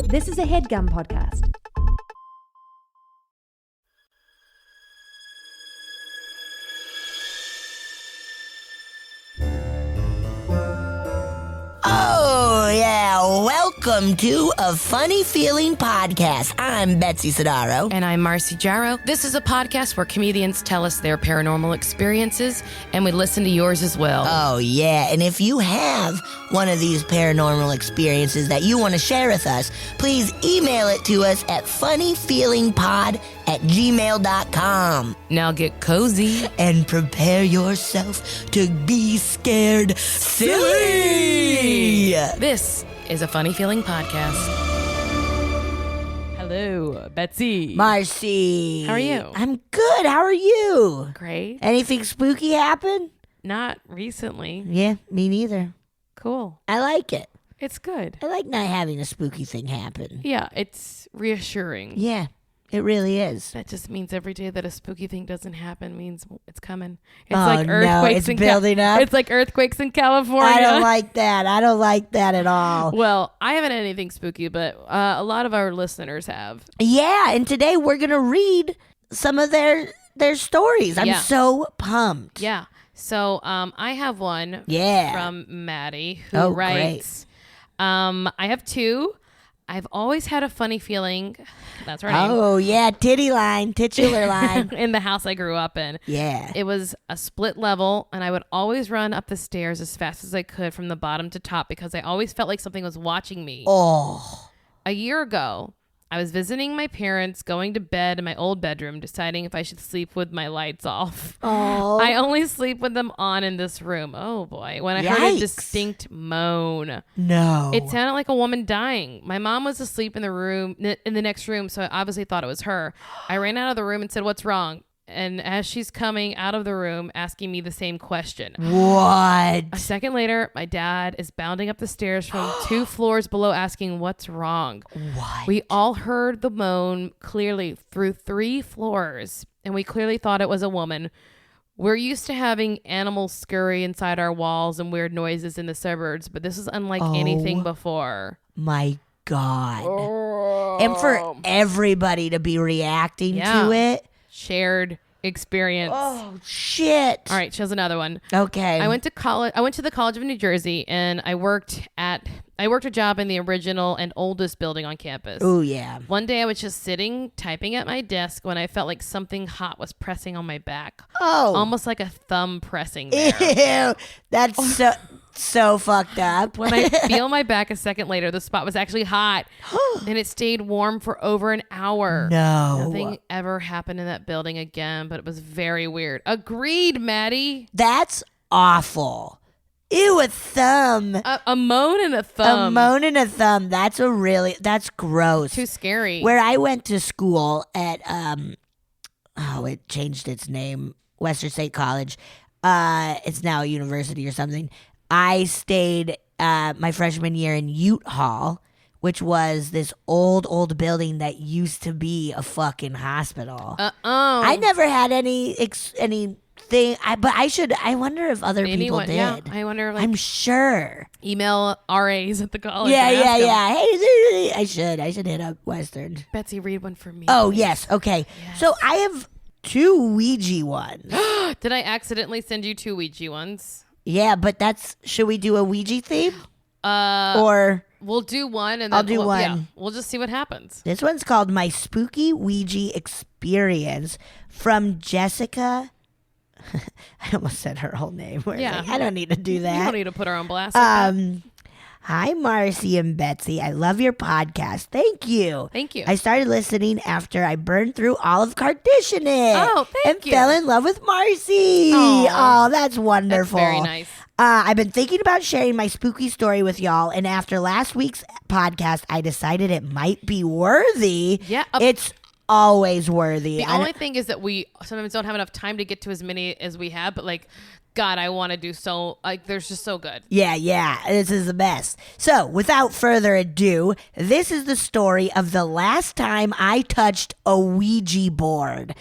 This is a HeadGum podcast. Oh, yeah. Welcome to A Funny Feeling Podcast. I'm Betsy Sidaro. And I'm Marcy Jarrow. This is a podcast where comedians tell us their paranormal experiences, and we listen to yours as well. Oh, yeah. And if you have one of these paranormal experiences that you want to share with us, please email it to us at funnyfeelingpod@gmail.com. Now get cozy. And prepare yourself to be scared silly. This is a Funny Feeling podcast. Hello, Betsy. Marcy. How are you? I'm good. How are you? Great. Anything spooky happen? Not recently. Yeah, me neither. Cool. I like it. It's good. I like not having a spooky thing happen. Yeah, it's reassuring. Yeah, it really is. That just means every day that a spooky thing doesn't happen means it's coming. It's Oh, like no, earthquakes it's building up. It's like earthquakes in California. I don't like that. I don't like that at all. Well, I haven't had anything spooky, but a lot of our listeners have. Yeah, and today we're going to read some of their stories. I'm so pumped. Yeah. So I have one from Maddie who writes, I have two. I've always had a funny feeling. That's her name. Oh, yeah. Titular line. In the house I grew up in. Yeah. It was a split level, and I would always run up the stairs as fast as I could from the bottom to top because I always felt like something was watching me. Oh. A year ago, I was visiting my parents, going to bed in my old bedroom, deciding if I should sleep with my lights off. Oh. I only sleep with them on in this room. Oh, boy. When I heard a distinct moan. No. It sounded like a woman dying. My mom was asleep in the next room, so I obviously thought it was her. I ran out of the room and said, "What's wrong?" And as she's coming out of the room, asking me the same question. What? A second later, my dad is bounding up the stairs from 2 floors below asking, "What's wrong?" What? We all heard the moan clearly through 3 floors, and we clearly thought it was a woman. We're used to having animals scurry inside our walls and weird noises in the suburbs, but this is unlike anything before. My God. And for everybody to be reacting to it. Shared experience. Oh, shit. All right, she has another one. Okay. I went to the College of New Jersey, and I worked a job in the original and oldest building on campus. Oh, yeah. One day I was just sitting, typing at my desk when I felt like something hot was pressing on my back. Oh. Almost like a thumb pressing there. Ew. That's so fucked up. When I feel my back a second later, the spot was actually hot, and it stayed warm for over an hour. No. Nothing ever happened in that building again, but it was very weird. Agreed, Maddie. That's awful. Ew, a thumb. A moan and a thumb. A moan and a thumb. That's gross. Too scary. Where I went to school at, it changed its name, Western State College. It's now a university or something. I stayed my freshman year in Ute Hall, which was this old building that used to be a fucking hospital. I never had anything. I wonder if other people did. Yeah, I wonder. I'm sure. Email RAs at the college. Yeah. Hey, I should hit up Western. Betsy, read one for me. Oh, please. yes. Okay. Yes. So I have 2 Ouija ones. Did I accidentally send you 2 Ouija ones? Yeah, but should we do a Ouija theme? Or we'll do one, and then I'll do one. Yeah, we'll just see what happens. This one's called My Spooky Ouija Experience from Jessica. I almost said her whole name. I don't need to do that. You don't need to put her on blast. Like Hi, Marcy and Betsy. I love your podcast. Thank you. Thank you. I started listening after I burned through Olive Kardashian. Oh, thank you. And fell in love with Marcy. Oh, that's wonderful. That's very nice. I've been thinking about sharing my spooky story with y'all, and after last week's podcast, I decided it might be worthy. Yeah. It's always worthy. The only thing is that we sometimes don't have enough time to get to as many as we have, but God, I want to do so. They're just so good. Yeah. This is the best. So, without further ado, this is the story of the last time I touched a Ouija board.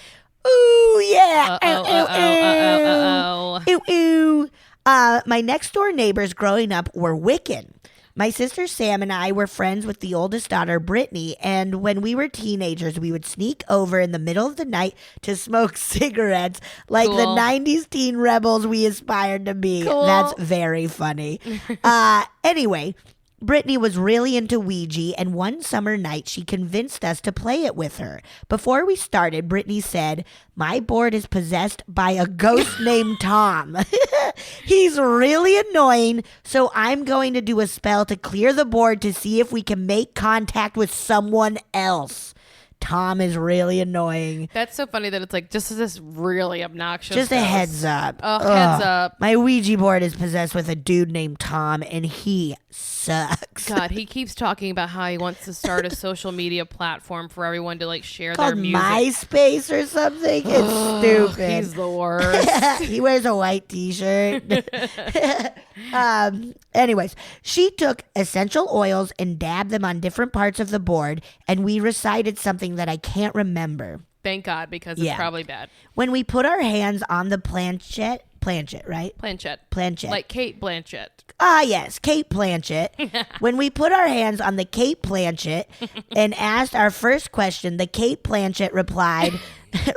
Ooh, yeah. Uh-oh. Ooh. My next door neighbors growing up were Wiccan. My sister Sam and I were friends with the oldest daughter, Brittany, and when we were teenagers, we would sneak over in the middle of the night to smoke cigarettes like the Cool. 90s teen rebels we aspired to be. Cool. That's very funny. Anyway, Brittany was really into Ouija, and one summer night she convinced us to play it with her. Before we started, Brittany said, "My board is possessed by a ghost named Tom. He's really annoying, so I'm going to do a spell to clear the board to see if we can make contact with someone else. Tom is really annoying." That's so funny that it's like just this really obnoxious. Just a ghost. heads up. Oh, heads up. My Ouija board is possessed with a dude named Tom, and he sucks. God, he keeps talking about how he wants to start a social media platform for everyone to like share their Called music. MySpace or something. It's stupid. He's the worst. He wears a white t-shirt. Anyways, she took essential oils and dabbed them on different parts of the board, and we recited something that I can't remember. Thank God, because it's Yeah. probably bad. When we put our hands on the planchette, right? Planchette. Like Kate Blanchett. Ah, yes, Kate Blanchett. When we put our hands on the Kate Blanchett and asked our first question, the Kate Blanchett replied,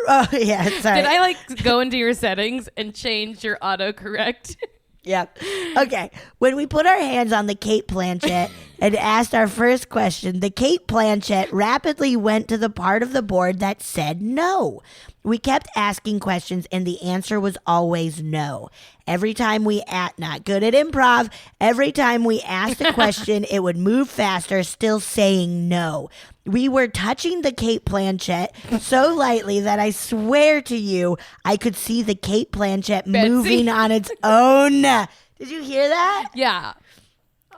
"Oh, yeah, sorry." Did I like go into your settings and change your autocorrect? Yep. Okay. When we put our hands on the Kate Blanchett and asked our first question, the Kate Blanchett rapidly went to the part of the board that said no. We kept asking questions, and the answer was always no. Every time we not good at improv, every time we asked a question, it would move faster, still saying no. We were touching the Kate Blanchett so lightly that I swear to you, I could see the Kate Blanchett Betsy. moving on its own. Did you hear that? Yeah.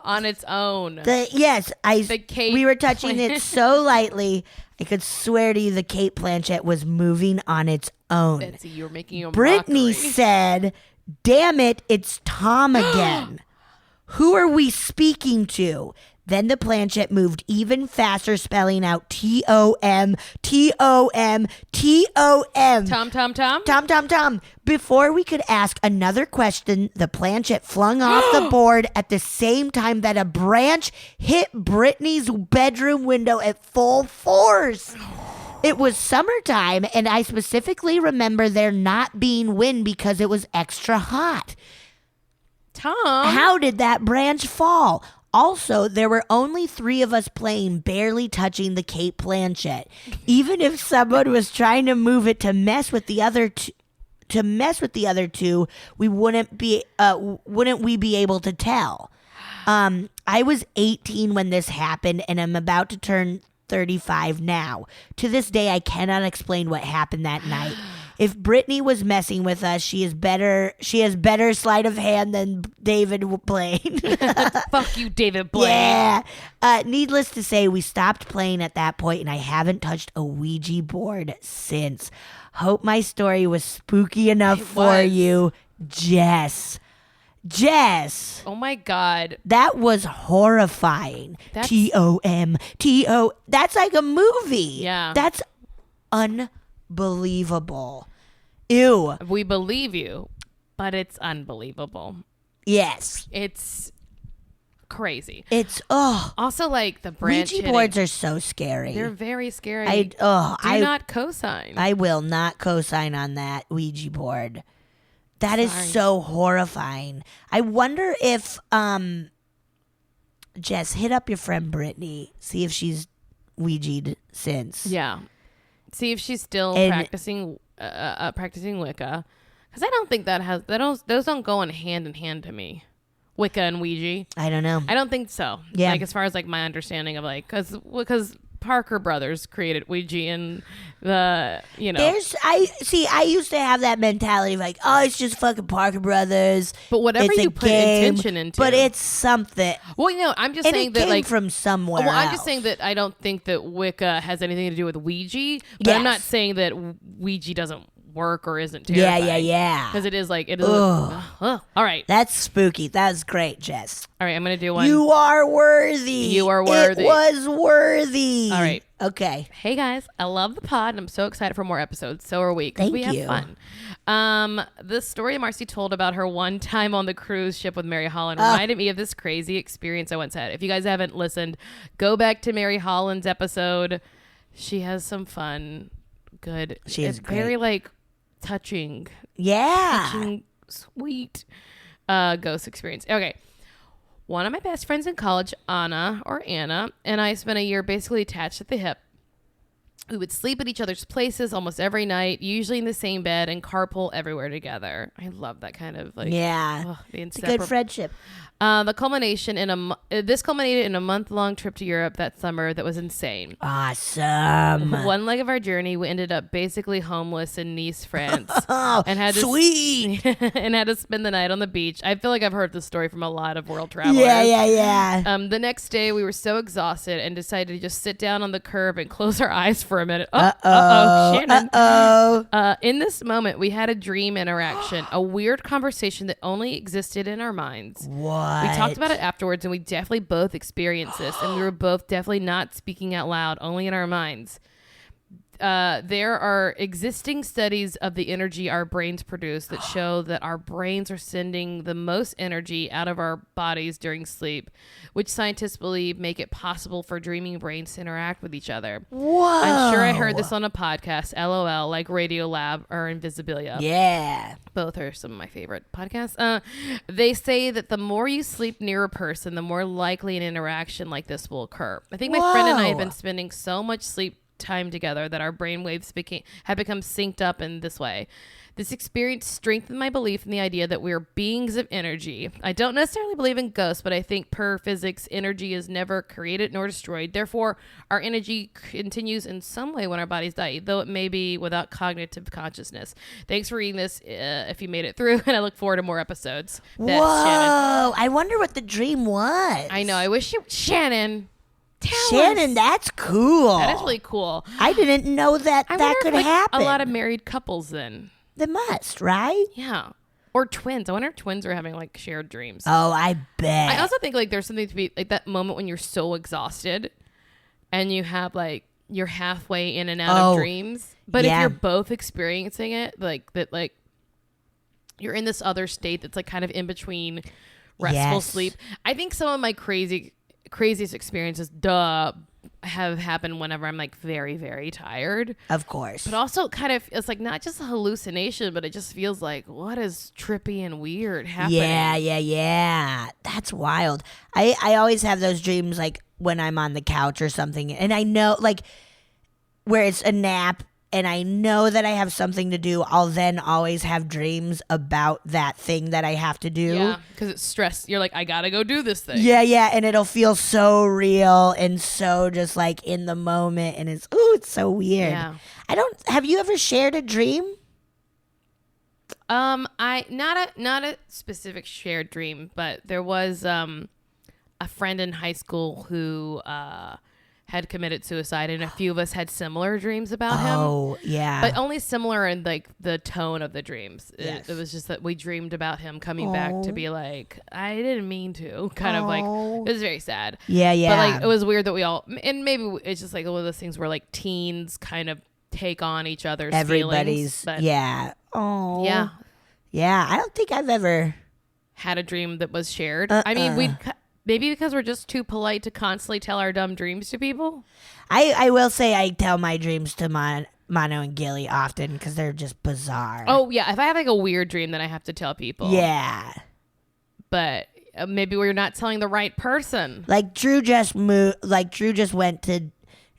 On its own. Yes, The Kate we were touching it Blanchett. so lightly, I could swear to you the Kate Blanchett was moving on its own. Betsy, you were making a Brittany mockery. said, "Damn it, it's Tom again. Who are we speaking to?" Then the planchette moved even faster, spelling out Tom, Tom, Tom. Tom. Tom. Before we could ask another question, the planchette flung off the board at the same time that a branch hit Brittany's bedroom window at full force. It was summertime, and I specifically remember there not being wind because it was extra hot. Tom. How did that branch fall? Also, there were only 3 of us playing, barely touching the Kate Blanchett. Even if someone was trying to move it to mess with the other two, we wouldn't we be able to tell? I was 18 when this happened, and I'm about to turn 35 now. To this day, I cannot explain what happened that night. If Brittany was messing with us, she has better sleight of hand than David Blaine. Fuck you, David Blaine. Yeah. Needless to say, we stopped playing at that point, and I haven't touched a Ouija board since. Hope my story was spooky enough for was. you, Jess. Oh my God. That was horrifying. That's- Tom. That's like a movie. Yeah. That's unbelievable. Ew. We believe you, but it's unbelievable. Yes. It's crazy. It's Also, like the branch Ouija hitting, boards are so scary. they're very scary. Do not co-sign. I will not co-sign on that Ouija board. That is Sorry. so horrifying. I wonder if Jess, hit up your friend Brittany, see if she's Ouija'd since. Yeah. See if she's still And- practicing Wicca, because I don't think those don't go in hand to me. Wicca and Ouija. I don't know. I don't think so. Yeah. Like as far as like my understanding of like because Parker Brothers created Ouija and I used to have that mentality of like, oh, it's just fucking Parker Brothers. But whatever It's a you put game, intention into, but it's something. well, I'm just And saying it that came like from somewhere Well, I'm else. just saying that I don't think that Wicca has anything to do with Ouija, but I'm not Yes. saying that Ouija doesn't work or isn't Yeah, terrifying. yeah. Because it is like, it is. Ugh. All right. That's spooky. That was great, Jess. All right. I'm going to do one. You are worthy. You are worthy. It was worthy. All right. Okay. Hey guys, I love the pod and I'm so excited for more episodes. So are we, because we have you. fun. The story Marcy told about her one time on the cruise ship with Mary Holland reminded me of this crazy experience I once had. If you guys haven't listened, go back to Mary Holland's episode. She has some fun, good. She is it's very like touching, sweet ghost experience. Okay. One of my best friends in college, Anna, and I spent a year basically attached at the hip. We would sleep at each other's places almost every night, usually in the same bed, and carpool everywhere together. I love that kind of like, the it's a good friendship. This culminated in a month-long trip to Europe that summer that was insane. Awesome. One leg of our journey, we ended up basically homeless in Nice, France. And had to spend the night on the beach. I feel like I've heard this story from a lot of world travelers. Yeah. The next day, we were so exhausted and decided to just sit down on the curb and close our eyes for a minute. Shannon. In this moment, we had a dream interaction, a weird conversation that only existed in our minds. What? We talked about it afterwards, and we definitely both experienced this, and we were both definitely not speaking out loud, only in our minds. There are existing studies of the energy our brains produce that show that our brains are sending the most energy out of our bodies during sleep, which scientists believe make it possible for dreaming brains to interact with each other. Whoa. I'm sure I heard this on a podcast, LOL, like Radiolab or Invisibilia. Yeah. Both are some of my favorite podcasts. They say that the more you sleep near a person, the more likely an interaction like this will occur. I think my friend and I have been spending so much sleep time together that our brain waves have become synced up in this way. This experience strengthened my belief in the idea that we are beings of energy. I don't necessarily believe in ghosts, but I think per physics, energy is never created nor destroyed. Therefore, our energy continues in some way when our bodies die, though it may be without cognitive consciousness. Thanks for reading this if you made it through, and I look forward to more episodes. Whoa! Shannon. I wonder what the dream was. I know. I wish you... Shannon... Shannon, that's cool. That is really cool. I didn't know that could happen. A lot of married couples then. They must, right? Yeah. Or twins. I wonder if twins are having like shared dreams. Oh, I bet. I also think like there's something to be like that moment when you're so exhausted and you have like you're halfway in and out of dreams. But if you're both experiencing it, like that, like you're in this other state that's like kind of in between restful sleep. I think some of my craziest experiences have happened whenever I'm like very, very tired. Of course. But also kind of, it's like not just a hallucination, but it just feels like what is trippy and weird happening. Yeah. That's wild. I always have those dreams like when I'm on the couch or something, and I know like where it's a nap and I know that I have something to do, I'll then always have dreams about that thing that I have to do. Yeah, because it's stress. You're like, I gotta go do this thing. Yeah, and it'll feel so real and so just like in the moment, and it's so weird. Yeah. Have you ever shared a dream? Not a specific shared dream, but there was a friend in high school who had committed suicide, and a few of us had similar dreams about him. Oh, yeah. But only similar in like the tone of the dreams. Yes. It was just that we dreamed about him coming back to be like, I didn't mean to. Kind of like, it was very sad. Yeah. But like, it was weird that we all, and maybe it's just like one of those things where like teens kind of take on each other's Everybody's, feelings. yeah. Oh. Yeah. Yeah, I don't think I've ever had a dream that was shared. I mean, maybe because we're just too polite to constantly tell our dumb dreams to people. I will say I tell my dreams to Mono and Gilly often because they're just bizarre. Oh, yeah. If I have like a weird dream, then I have to tell people. Yeah. But maybe we're not telling the right person. Like Drew just moved. Like Drew just went to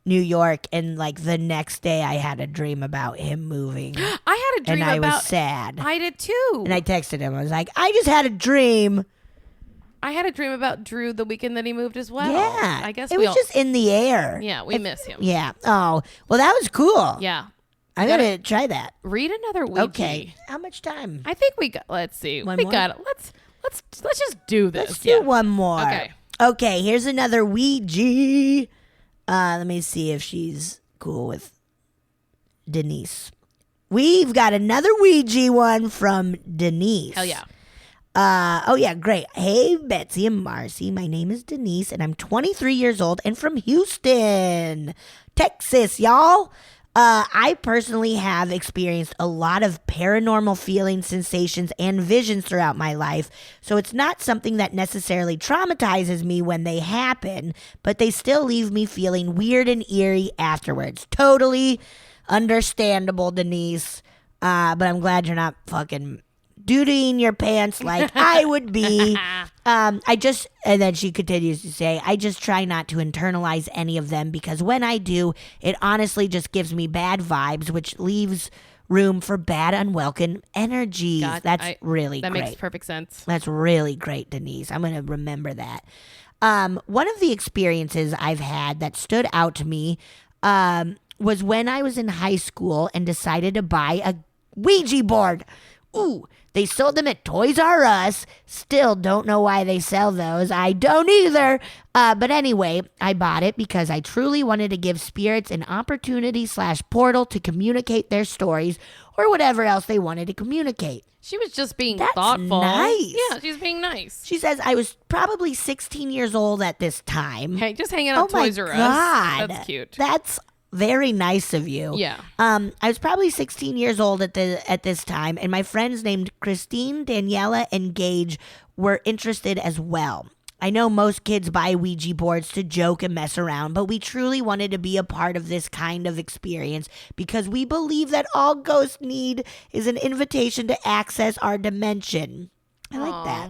New York, and like the next day I had a dream about him moving. I had a dream and I was sad. I did too. And I texted him. I was like, I just had a dream. I had a dream about Drew the weekend that he moved as well. Yeah. I guess it was just in the air. Yeah, we miss him. Yeah. Oh, well, that was cool. Yeah. I gotta try that. Read another Ouija. Okay. How much time? I think we got. Let's see. One we more? got it. Let's just do this. Let's do one more. Okay. Okay. Here's another Ouija. Let me see if she's cool with Denise. we've got another Ouija one from Denise. Hell yeah. Oh, yeah, great. Hey, Betsy and Marcy. My name is Denise, and I'm 23 years old and from Houston, Texas, y'all. I personally have experienced a lot of paranormal feelings, sensations, and visions throughout my life, so it's not something that necessarily traumatizes me when they happen, but they still leave me feeling weird and eerie afterwards. Totally understandable, Denise, but I'm glad you're not fucking doodying your pants like I would be. And then she continues to say, I just try not to internalize any of them because when I do, it honestly just gives me bad vibes, which leaves room for bad, unwelcome energies. That's really great. That makes perfect sense. That's really great, Denise. I'm going to remember that. One of the experiences I've had that stood out to me was when I was in high school and decided to buy a Ouija board. Ooh, they sold them at Toys R Us. Still don't know why they sell those. I don't either. But anyway, I bought it because I truly wanted to give spirits an opportunity/portal to communicate their stories or whatever else they wanted to communicate. She was just being That's thoughtful. Nice. Yeah, she's being nice. She says, I was probably 16 years old at this time. Hey, just hanging out at Toys R Us. God. That's cute. That's very nice of you. Yeah. I was probably 16 years old at this time, and my friends named Christine, Daniela, and Gage were interested as well. I know most kids buy Ouija boards to joke and mess around, but we truly wanted to be a part of this kind of experience because we believe that all ghosts need is an invitation to access our dimension. I like that.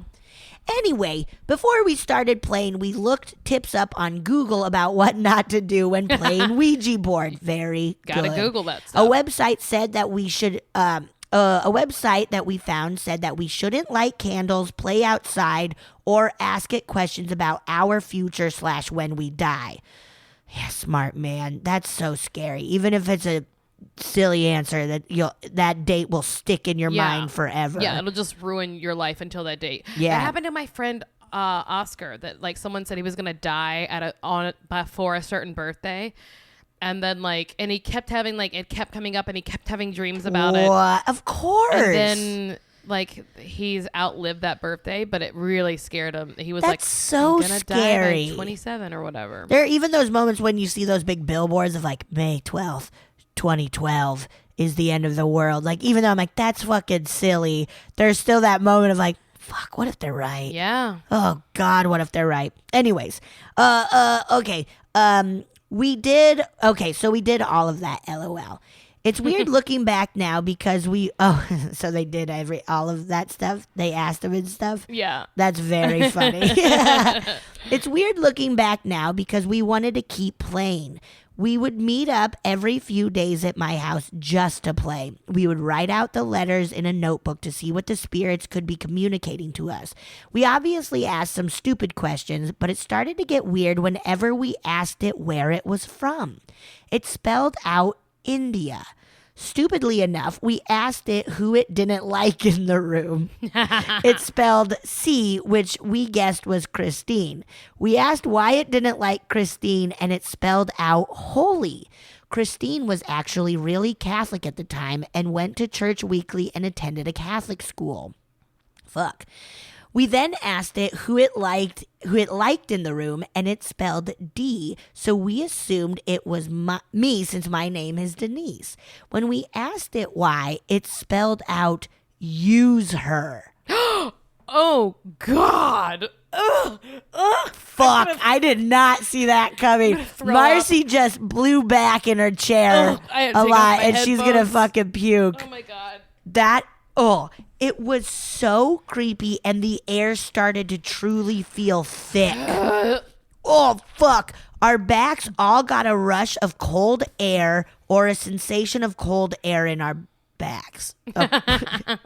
Anyway, before we started playing, we looked tips up on Google about what not to do when playing Ouija board. Very Gotta good. Google that stuff. A website said that we should. A website that we found said that we shouldn't light candles, play outside, or ask it questions about our future / when we die. Yeah, smart man. That's so scary. Even if it's a silly answer, that date will stick in your mind forever. Yeah, it'll just ruin your life until that date. Yeah, that happened to my friend Oscar. That like someone said he was gonna die before a certain birthday, and then and he kept having it kept coming up, and he kept having dreams about it. Of course. And then he's outlived that birthday, but it really scared him. He was That's so I'm gonna scary. Die by 27 or whatever. There are even those moments when you see those big billboards of May 12th. 2012 is the end of the world. Even though I'm that's fucking silly, there's still that moment of fuck, what if they're right? Yeah. Oh God, what if they're right? Anyways, okay. We did all of that, LOL. It's weird looking back now because so they did all of that stuff. They asked them and stuff. Yeah. That's very funny. It's weird looking back now because we wanted to keep playing. We would meet up every few days at my house just to play. We would write out the letters in a notebook to see what the spirits could be communicating to us. We obviously asked some stupid questions, but it started to get weird whenever we asked it where it was from. It spelled out India. Stupidly enough, we asked it who it didn't like in the room. It spelled C, which we guessed was Christine. We asked why it didn't like Christine, and it spelled out holy. Christine was actually really Catholic at the time and went to church weekly and attended a Catholic school. Fuck. We then asked it who it liked in the room, and it spelled D, so we assumed it was me since my name is Denise. When we asked it why, it spelled out use her. Oh, God. Ugh. Fuck, I did not see that coming. Marcy just blew back in her chair a lot, and she's going to fucking puke. Oh, my God. It was so creepy, and the air started to truly feel thick. Oh, fuck. Our backs all got a rush of cold air or a sensation of cold air in our backs. Oh.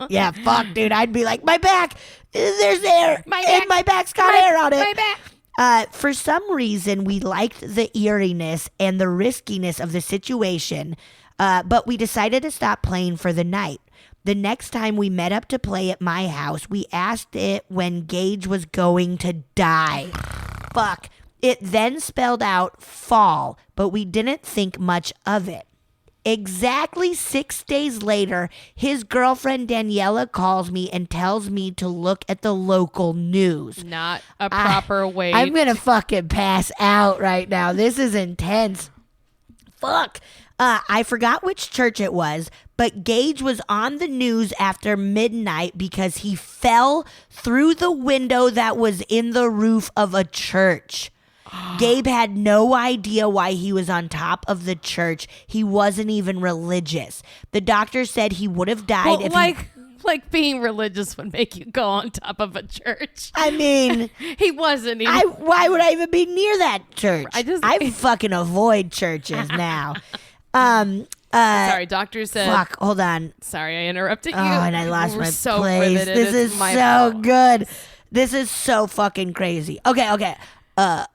Yeah, fuck, dude. I'd be like, my back, there's air. My back's got air on it. My back. For some reason, we liked the eeriness and the riskiness of the situation, but we decided to stop playing for the night. The next time we met up to play at my house, we asked it when Gage was going to die. Fuck. It then spelled out fall, but we didn't think much of it. Exactly 6 days later, his girlfriend Daniela calls me and tells me to look at the local news. Not a proper way. I'm going to fucking pass out right now. This is intense. Fuck. I forgot which church it was, but Gage was on the news after midnight because he fell through the window that was in the roof of a church. Gabe had no idea why he was on top of the church. He wasn't even religious. The doctor said he would have died if like being religious would make you go on top of a church. I mean, he wasn't even. Why would I even be near that church? I fucking avoid churches now. Sorry, doctor said. Fuck, hold on. Sorry, I interrupted you. Oh, and I lost my place. Riveted. This is so fault. good. This is so fucking crazy. Okay. Oh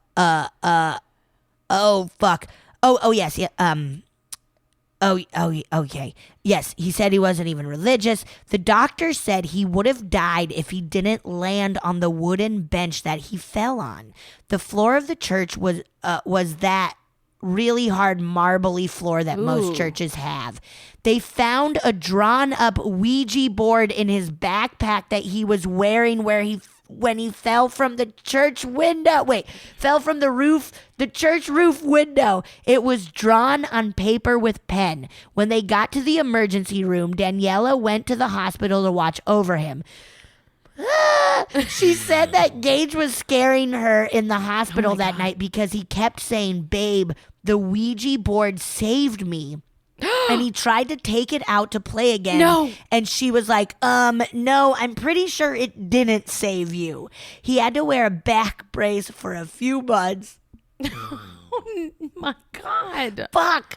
fuck. Oh yes. Yeah. Okay. Yes, he said he wasn't even religious. The doctor said he would have died if he didn't land on the wooden bench that he fell on. The floor of the church was that really hard marbly floor that most churches have. They found a drawn up Ouija board in his backpack that he was wearing when he fell from the church window. Fell from the church roof window. It was drawn on paper with pen. When they got to the emergency room, Daniela went to the hospital to watch over him. She said that Gage was scaring her in the hospital that night because he kept saying, "Babe, the Ouija board saved me." And he tried to take it out to play again. No. And she was like, no, I'm pretty sure it didn't save you. He had to wear a back brace for a few months. Oh my God. Fuck.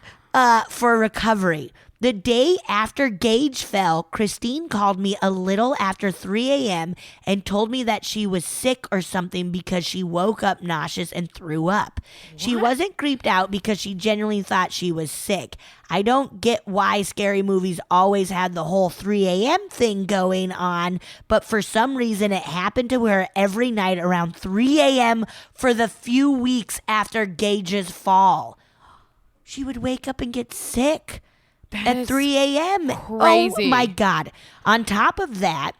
For recovery. The day after Gage fell, Christine called me a little after 3 a.m. and told me that she was sick or something because she woke up nauseous and threw up. What? She wasn't creeped out because she genuinely thought she was sick. I don't get why scary movies always had the whole 3 a.m. thing going on, but for some reason it happened to her every night around 3 a.m. for the few weeks after Gage's fall. She would wake up and get sick. At 3 a.m. Crazy. Oh my God. On top of that,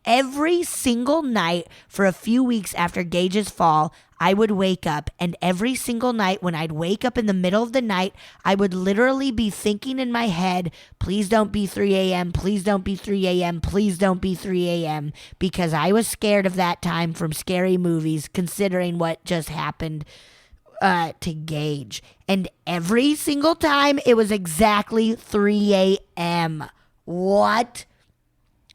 every single night for a few weeks after Gage's fall, I would wake up, and every single night when I'd wake up in the middle of the night, I would literally be thinking in my head, please don't be 3 a.m., please don't be 3 a.m., please don't be 3 a.m., because I was scared of that time from scary movies, considering what just happened to Gage. And every single time it was exactly 3 a.m. What?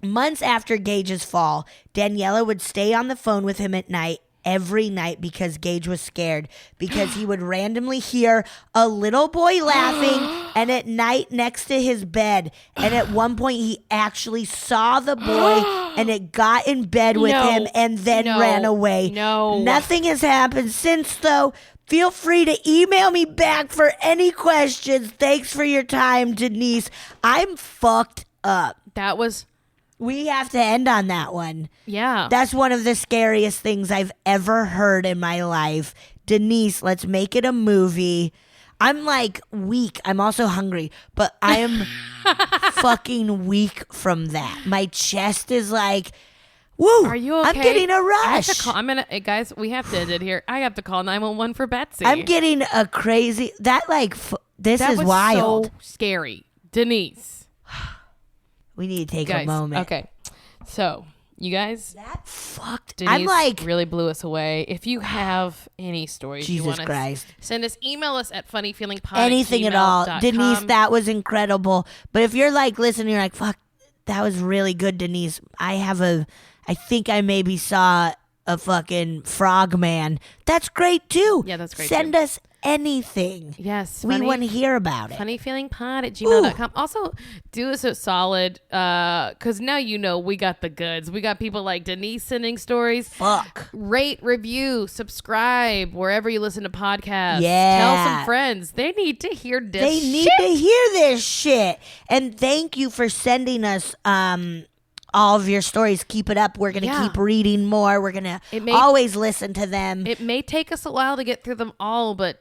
Months after Gage's fall, Daniela would stay on the phone with him at night every night because Gage was scared, because he would randomly hear a little boy laughing and at night next to his bed. And at one point he actually saw the boy and it got in bed with him and then ran away. Nothing has happened since though. Feel free to email me back for any questions. Thanks for your time, Denise. I'm fucked up. We have to end on that one. Yeah. That's one of the scariest things I've ever heard in my life. Denise, let's make it a movie. I'm like weak. I'm also hungry, but I am fucking weak from that. My chest is like, woo. Are you okay? I'm getting a rush. I have to call, guys, we have to end it here. I have to call 911 for Betsy. I'm getting a crazy, this is wild. So scary. Denise. We need to take a moment. Okay. So, you guys. That fucked. Denise I'm like. really blew us away. If you have any stories you want to send us, email us at funnyfeelingpod@gmail.com. Anything at all. Denise, that was incredible. But if you're like listening, you're like, fuck, that was really good, Denise. I think I maybe saw a fucking frog man. That's great too. Yeah, that's great. Send us anything. Yes. We want to hear about it. Funnyfeelingpod@gmail.com. Also, do us a solid, because now you know we got the goods. We got people like Denise sending stories. Fuck. Rate, review, subscribe wherever you listen to podcasts. Yeah. Tell some friends. They need to hear this They need to hear this shit. And thank you for sending us all of your stories. Keep it up. We're going to keep reading more. We're going to always listen to them. It may take us a while to get through them all, but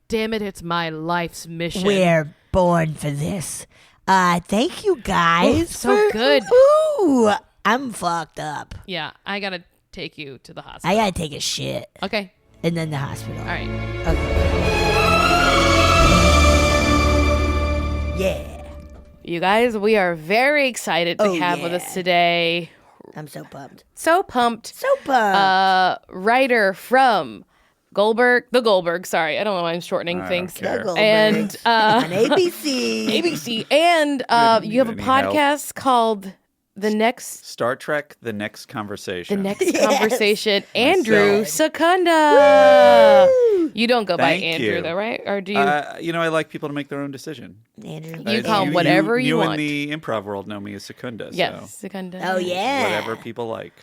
damn it, it's my life's mission. We're born for this. Thank you guys. Ooh, so good. Ooh, I'm fucked up. Yeah, I gotta take you to the hospital. I gotta take a shit. Okay. And then the hospital. All right. Okay. Yeah. You guys, we are very excited to have with us today. I'm so pumped. So pumped. So pumped. Writer from the Goldbergs. Sorry, I don't know why I'm shortening things. The Goldbergs. And on ABC. ABC. And you have a podcast called Star Trek, The Next Conversation. The Next Conversation. Andrew Secunda. You don't go by Thank Andrew, you. though, right? Or do you? I like people to make their own decision. Andrew. You call him whatever you want. You in the improv world know me as Secunda. Yes, So Secunda. Oh, yeah. whatever people like.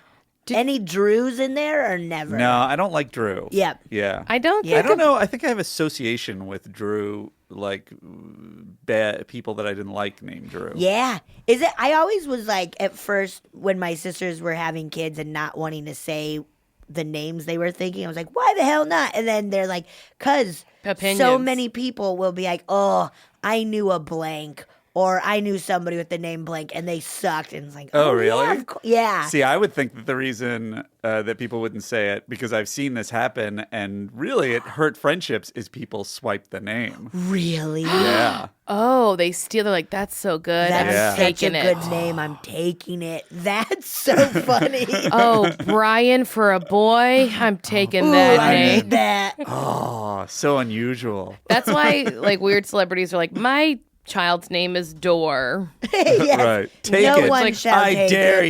Any Drews in there or never? No, I don't like Drew. Yep. Yeah. I don't think I don't know. I think I have association with Drew, like bad people that I didn't like named Drew. Yeah. Is it? I always was like, at first, when my sisters were having kids and not wanting to say the names they were thinking, I was like, why the hell not? And then they're like, because so Opinions. many people will be like, oh, I knew a blank. Or I knew somebody with the name blank and they sucked. And it's like, Oh, yeah, really? yeah. See, I would think that the reason that people wouldn't say it, because I've seen this happen, and really it hurt friendships, is people swipe the name. Really? Yeah. Oh, they steal. They're like, that's so good. That's I'm such a taking it. good name. I'm taking it. That's so funny. Oh, Brian for a boy. I'm taking Ooh, that I name. need that. Oh, so unusual. That's why, like, weird celebrities are like, my child's name is Door. Yes. Right. Take no it. one like, shall I take dare it.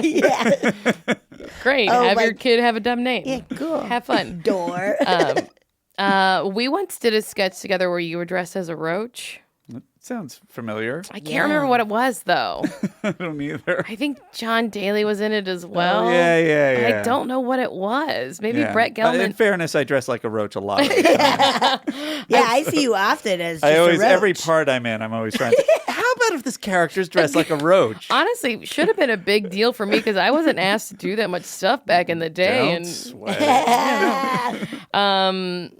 you. Yeah. Great. Oh, have your like- kid have a dumb name. Yeah, cool. Have fun. Door. We once did a sketch together where you were dressed as a roach. That sounds familiar. I can't remember what it was, though. I don't either. I think John Daly was in it as well. Oh, yeah. I don't know what it was. Maybe Yeah. Brett Gelman. In fairness, I dress like a roach a lot. Of the time. Yeah, I see you often as just I always, a roach. every part I'm in, I'm always trying to say, how about if this character's dressed like a roach? Honestly, should have been a big deal for me because I wasn't asked to do that much stuff back in the day. Don't sweat it.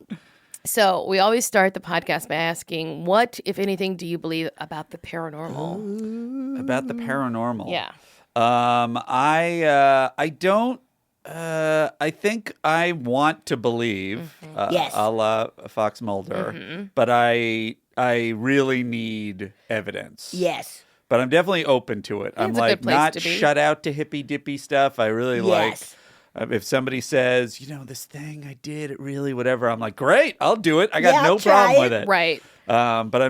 So we always start the podcast by asking, what, if anything, do you believe about the paranormal? About the paranormal. Yeah. I don't. I think I want to believe, Yes. a la Fox Mulder, but I really need evidence. Yes. But I'm definitely open to it. I'm it's a like good place not to be. shut out to hippy dippy stuff. I really like. Yes. If somebody says, this thing I did, it really whatever, I'm like, great, I'll do it. I got Yeah, no I'll try problem with it. Right. But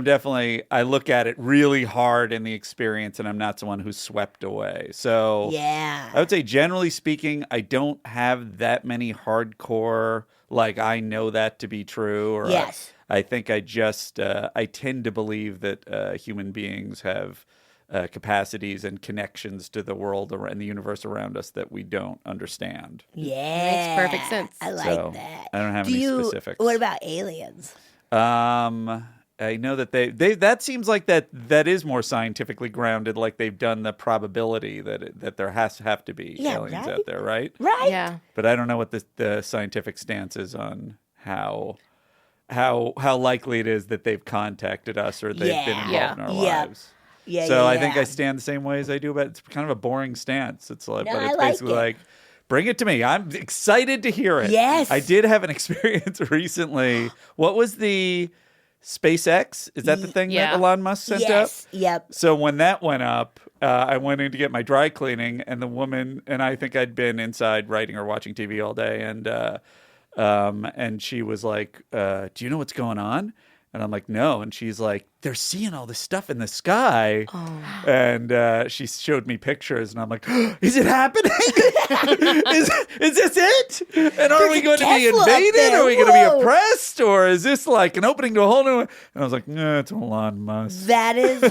I look at it really hard in the experience, and I'm not someone who's swept away. So Yeah. I would say, generally speaking, I don't have that many hardcore, like, I know that to be true. Or Yes. I think I just, I tend to believe that human beings have capacities and connections to the world and the universe around us that we don't understand. Yeah. Makes perfect sense. I like So, that. I don't have any specifics. What about aliens? I know that they that seems like that is more scientifically grounded, like they've done the probability that there has to have to be aliens right? out there, right? Right? Yeah. But I don't know what the scientific stance is on how likely it is that they've contacted us or they've been involved Yeah. in our Yeah. lives. Yeah. So yeah, I think yeah. I stand the same way as I do, but it's kind of a boring stance. It's like, No, but I it's like basically it. like, bring it to me. I'm excited to hear it. Yes. I did have an experience recently. What was the SpaceX? Is that the thing Yeah. that Elon Musk sent up? Yes. Yep. So when that went up, I went in to get my dry cleaning, and the woman, and I think I'd been inside writing or watching TV all day, and she was like, "Do you know what's going on?" And I'm like, "No." And she's like, "They're seeing all this stuff in the sky." Oh. And she showed me pictures, and I'm like, "Is it happening? is this it? And are we going to be Tesla up invaded? there. Are we going to Whoa. be oppressed? Or is this like an opening to a whole new?" And I was like, "No, it's Elon Musk." That is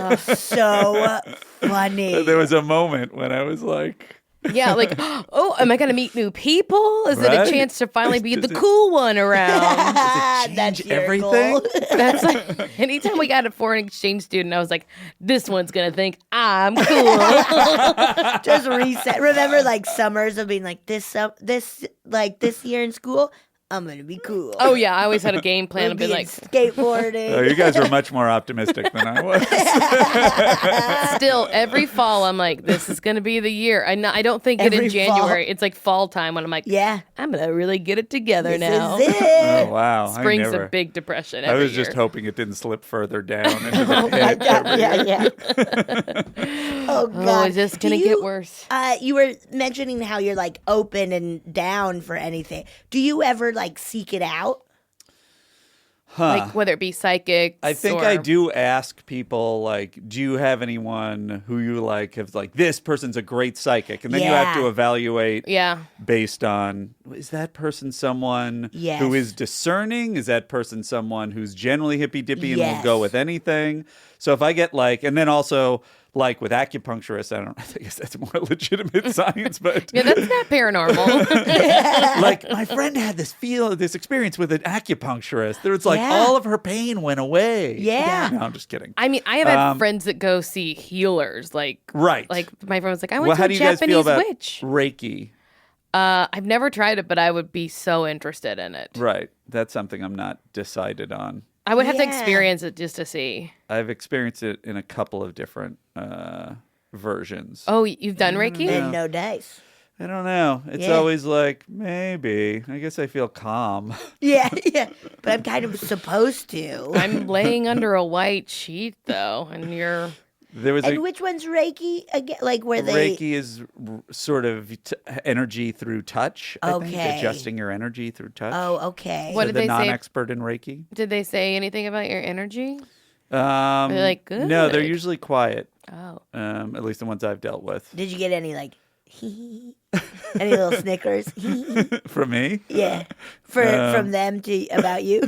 so funny. There was a moment when I was like, Yeah, like, oh, am I going to meet new people? Is it Right? a chance to finally be the cool one around? That's your everything? goal. That's like, anytime we got a foreign exchange student, I was like, this one's going to think I'm cool. Just reset. Remember, like summers of being like this year in school, I'm gonna be cool. Oh yeah, I always had a game plan We'll and be be like, skateboarding. Oh, you guys were much more optimistic than I was. still every fall I'm like, this is gonna be the year. I don't think it Every in January. It's like fall time when I'm like, Yeah. I'm gonna really get it together This now. is it. Oh, wow. Spring's I never. a big depression. I Every was just year. hoping it didn't slip further down into the Oh my pit. God. Yeah. Oh God. Oh, it's just Do gonna you- get worse. You were mentioning how you're like open and down for anything. Do you ever like seek it out? Like whether it be psychics. I think or, I do ask people, like, do you have anyone who you like have like, this person's a great psychic? And then you have Yeah. to evaluate Yeah. based on, is that person someone Yes. who is discerning? Is that person someone who's generally hippy dippy and will Yes. go with anything? So if I get like, and then also like with acupuncturists, I guess that's more legitimate science, but Yeah, that's not paranormal. like my friend had this experience with an acupuncturist. There was like Yeah. all of her pain went away. Yeah. No, I'm just kidding. I mean, I have had friends that go see healers. Like Right. Like my friend was like, I went Well, to how a do you guys Japanese feel about witch. Reiki? I've never tried it, but I would be so interested in it. Right. That's something I'm not decided on. I would have to Yeah. experience it just to see. I've experienced it in a couple of different versions. Oh, you've done Reiki? And no dice. I don't know. It's Yeah. always like, maybe. I guess I feel calm. Yeah. But I'm kind of supposed to. I'm laying under a white sheet though, and you're There was And which one's Reiki again? Like where they Reiki is sort of energy through touch, I think, Okay. adjusting your energy through touch. Oh, okay. What For did the they say? non-expert in Reiki. Did they say anything about your energy? Are they like, No, they're good? usually quiet. Oh. At least the ones I've dealt with. Did you get any like any little snickers? From me? Yeah. From them to about you?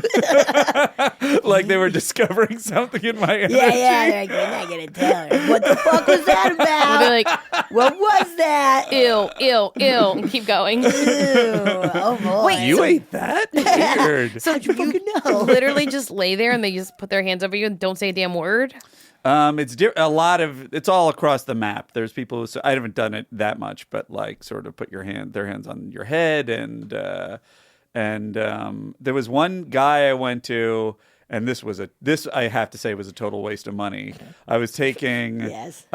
Like they were discovering something in my energy. Yeah. They're like, we're not gonna tell her. What the fuck was that They'll about? be like, What was that? ew, and keep going. Ew. Oh boy. Wait, You ate that? Weird. So How'd you fucking know? literally just lay there and they just put their hands over you and don't say a damn word? A lot of it's all across the map. There's people who I haven't done it that much, but like sort of put their hands on your head, and there was one guy I went to, and this I have to say was a total waste of money. I was taking Yes.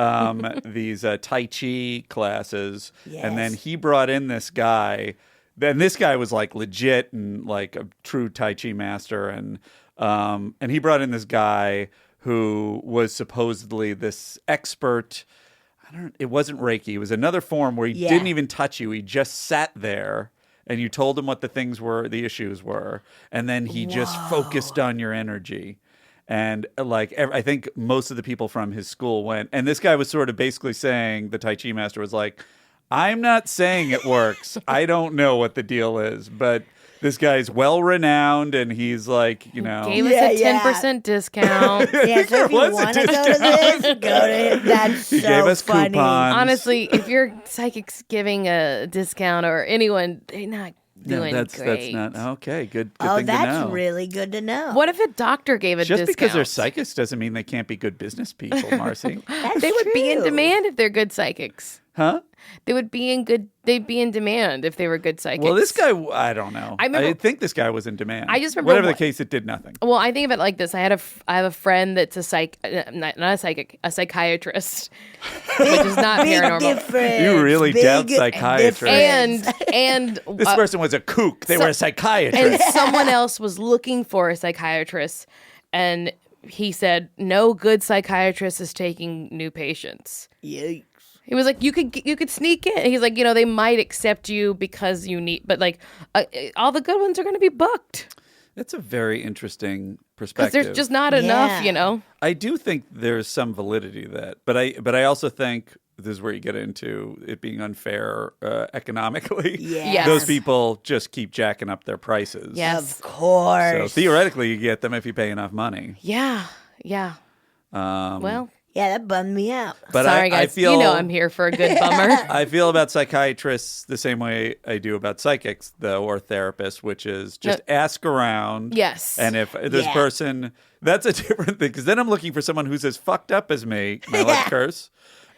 these Tai Chi classes, and then Yes. he brought in this guy. Then this guy was like legit and like a true Tai Chi master, and he brought in this guy who was supposedly this expert. It wasn't Reiki. It was another form where he Yeah. didn't even touch you. He just sat there and you told him what the things were, the issues were. And then he just focused on your energy. And like, I think most of the people from his school went, and this guy was sort of basically saying, the Tai Chi master was like, I'm not saying it works. I don't know what the deal is, but this guy's well renowned, and he's like, Gave us Yeah, a yeah. 10% discount. Yeah, so if you was a want to go to this, go to him. That's He so gave us funny. coupons. Honestly, if your psychic's giving a discount or anyone, they're not No, doing that's great. not okay. Good Oh, thing to that's know. really good to know. What if a doctor gave a Just discount? because they're psychics doesn't mean they can't be good business people, Marcy. That's They would be in true. demand if they're good psychics. Huh? They'd be in demand if they were good psychics. Well, this guy, I don't know. I remember- think this guy was in demand. I just remember whatever the what- case, it did nothing. Well, I think of it like this. I have a friend that's not a psychic, a psychiatrist, which is not Big paranormal. difference. You really Big doubt psychiatrists. difference. And This person was a kook. They were a psychiatrist. and someone else was looking for a psychiatrist, and he said no good psychiatrist is taking new patients. Yikes. He was like, you could sneak in. He's like, they might accept you because you need, but like, all the good ones are going to be booked That's a very interesting because perspective. there's just not enough, Yeah. I do think there's some validity to that, but I also think this is where you get into it being unfair economically. Yes. Yes. Those people just keep jacking up their prices. Yes. Of course. So theoretically, you get them if you pay enough money. Yeah. Um, Well, Yeah, that bummed me out. but sorry I guys, feel I'm here for a good bummer. I feel about psychiatrists the same way I do about psychics, though, or therapists, which is just ask around. Yes. And if this Yeah. person, that's a different thing, because then I'm looking for someone who's as fucked up as me. Can I let curse?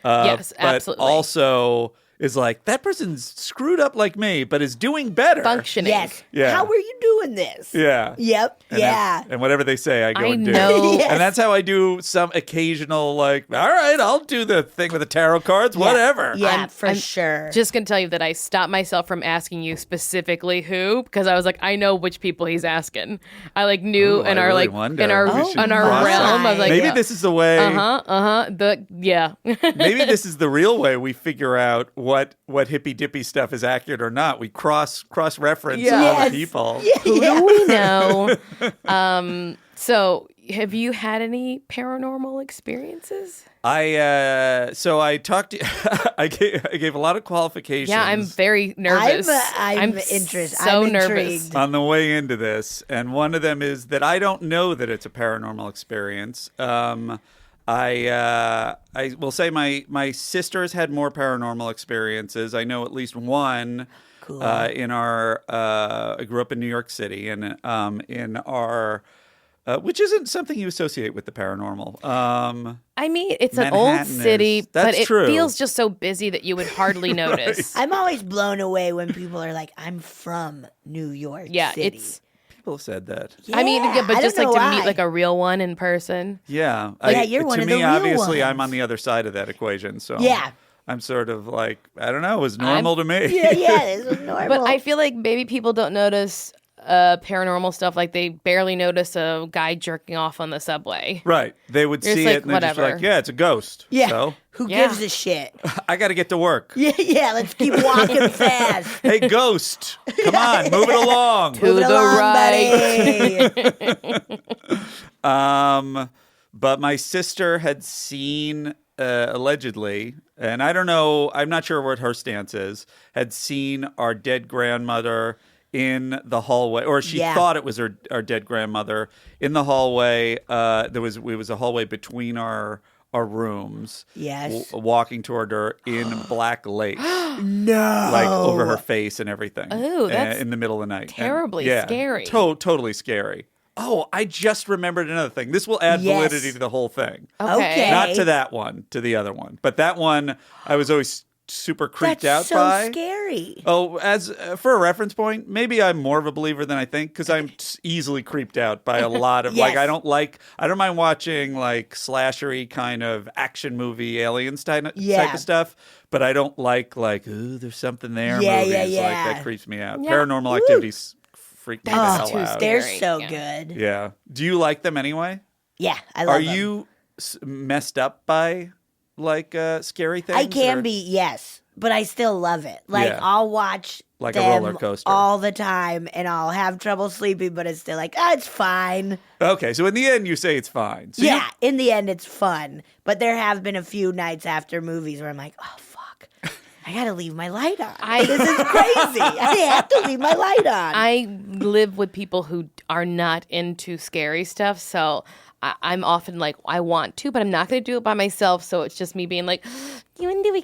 Yes, but absolutely. also is like, that person's screwed up like me, but is doing better. Functioning. Yes. Yeah. How are you doing this? Yeah. Yep. And yeah. and whatever they say, I go I and do. know. Yes. And that's how I do some occasional, like, all right, I'll do the thing with the tarot cards, whatever. Yeah, for sure. Just gonna tell you that I stopped myself from asking you specifically who, because I was like, I know which people he's asking. I like knew Ooh, in I our really like wonder. in our We should in our cross realm. I was like, Maybe this is the way. Yeah. Maybe this is the real way we figure out what hippy dippy stuff is accurate or not. We cross reference Yes. other people. Who do we know? So, have you had any paranormal experiences? I talked to I gave a lot of qualifications. Yeah, I'm very nervous. I'm interested. So I'm nervous. intrigued. on the way into this, and one of them is that I don't know that it's a paranormal experience. I will say my sister's had more paranormal experiences. I know at least one. Cool. In our, I grew up in New York City, and in our, which isn't something you associate with the paranormal. I mean, it's an old Manhattan city, is- that's but it true. feels just so busy that you would hardly notice. I'm always blown away when people are like, I'm from New York Yeah, City. it's. People have said that. I mean, yeah, but I just don't like know to meet why. like a real one in person. Yeah, Yeah, you're one to of me, the real obviously, I'm ones. on the other side of that equation. So Yeah. I'm sort of like, I don't know, it was normal to me. Yeah, this is normal. But I feel like maybe people don't notice paranormal stuff. Like they barely notice a guy jerking off on the subway. Right. They would You're see just it like, and they're just whatever. like, yeah, it's a ghost. yeah. So Who Yeah. gives a shit? I got to get to work. Yeah, let's keep walking fast. Hey, ghost, come on, move it along. To Move it the along, right. buddy. But my sister had seen, allegedly, and I don't know, I'm not sure what her stance is, had seen our dead grandmother in the hallway, or she Yeah. thought it was our dead grandmother in the hallway. It was a hallway between our rooms. Yes. Walking toward her in black lace. No. Like over her face and everything. Ooh, that's in the middle of the night. terribly scary. Totally scary. Oh, I just remembered another thing. This will add Yes. validity to the whole thing. Okay. Not to that one, to the other one. But that one, I was always super creeped That's out so by. scary. Oh, as for a reference point, maybe I'm more of a believer than I think because I'm easily creeped out by a lot of Yes. I don't mind watching like slashery kind of action movie aliens type Yeah. of stuff, but I don't like ooh, there's something there. Yeah, movies. yeah, Like yeah. that creeps me out. Yeah. Paranormal Woo. activities freak me the That's hell too out. scary. They're Very, so yeah. good. Yeah. Do you like them anyway? Yeah, I love Are them. you messed up by scary things? I can or- be, yes, but I still love it. Like Yeah. I'll watch Like a them roller coaster. all the time, and I'll have trouble sleeping, but it's still like, it's fine. Okay, so in the end, you say it's fine. So you- Yeah, in the end, it's fun. But there have been a few nights after movies where I'm like, oh fuck, I gotta leave my light on. This is crazy. I have to leave my light on. I live with people who are not into scary stuff, so I'm often like, I want to, but I'm not going to do it by myself. So it's just me being like,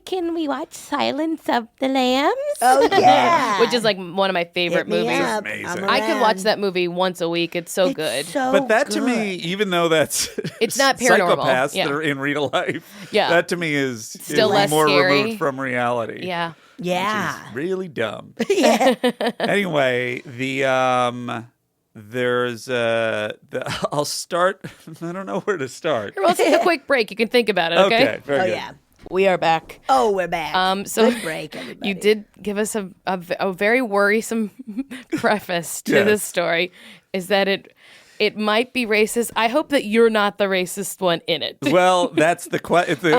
can we watch Silence of the Lambs? Oh yeah, Which is like one of my favorite Hit me movies. up. Amazing. I'm I could watch around. that movie once a week. It's so good. So But that to good. me, even though that's It's not paranormal. psychopaths Yeah. that are in real life, Yeah. that to me is Still less more scary. removed from reality. Yeah. Yeah. Which is really dumb. Yeah. Anyway, there's I'll start. I don't know where to start. We'll take a quick break. You can think about it, okay? Okay, very Oh good. yeah. We are back. Oh, we're back. So Good break, everybody. you did give us a very worrisome preface to Yes. this story, is that it might be racist. I hope that you're not the racist one in it. Well, that's the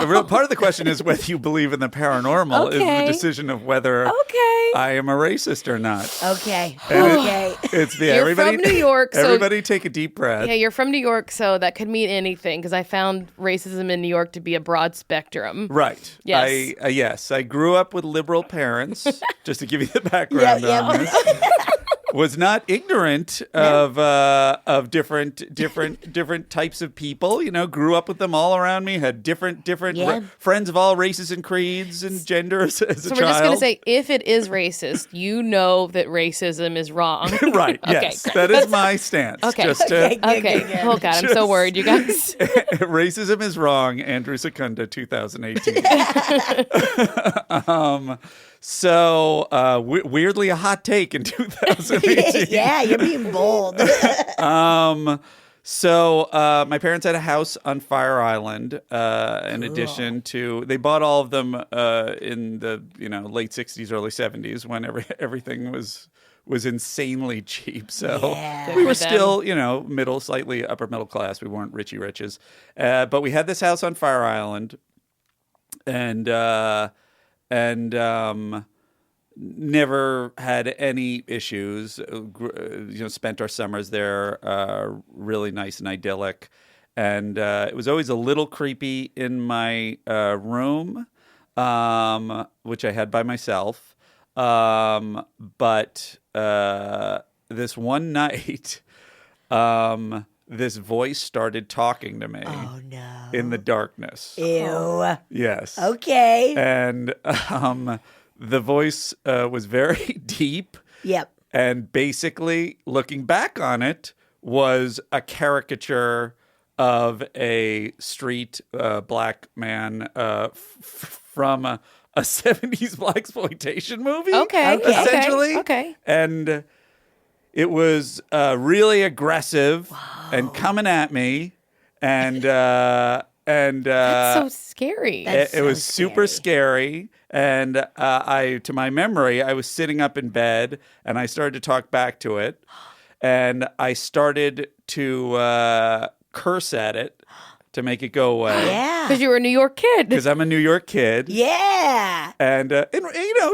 real part of the question is whether you believe in the paranormal is Okay. the decision of whether Okay. I am a racist or not. Okay. And it- Okay. It's the You're everybody from New York, so- everybody take a deep breath. Yeah, you're from New York, so that could mean anything, because I found racism in New York to be a broad spectrum. Right. Yes. Yes. I grew up with liberal parents. Just to give you the background Yeah, on yeah. this. was not ignorant of different types of people. You know, grew up with them all around me. Had different friends of all races and creeds and genders as a So child. we're just going to say, if it is racist, you know that racism is wrong. Right. Okay, Yes, great. that is my stance. Okay. Just Okay. Okay. Oh God, I'm so worried, you guys. racism is wrong. Andrew Secunda, 2018. Weirdly a hot take in 2018. Yeah, you're being bold. So my parents had a house on Fire Island. In addition to, they bought all of them in the late 60s, early 70s when everything was insanely cheap. So Yeah. we Good were for them. still middle, slightly upper middle class. We weren't richy riches, but we had this house on Fire Island, and never had any issues. Spent our summers there, really nice and idyllic. And it was always a little creepy in my room, which I had by myself. But this one night, this voice started talking to me Oh no. in the darkness. Ew. Yes. Okay. And the voice was very deep, Yep. and basically, looking back on it, was a caricature of a street black man from a 70s blaxploitation movie. Okay. Essentially. Okay. And it was really aggressive and coming at me, and That's so scary. That's it was so super scary. And to my memory, I was sitting up in bed and I started to talk back to it, and I started to curse at it to make it go away. Yeah. Because you were a New York kid. Because I'm a New York kid. Yeah. And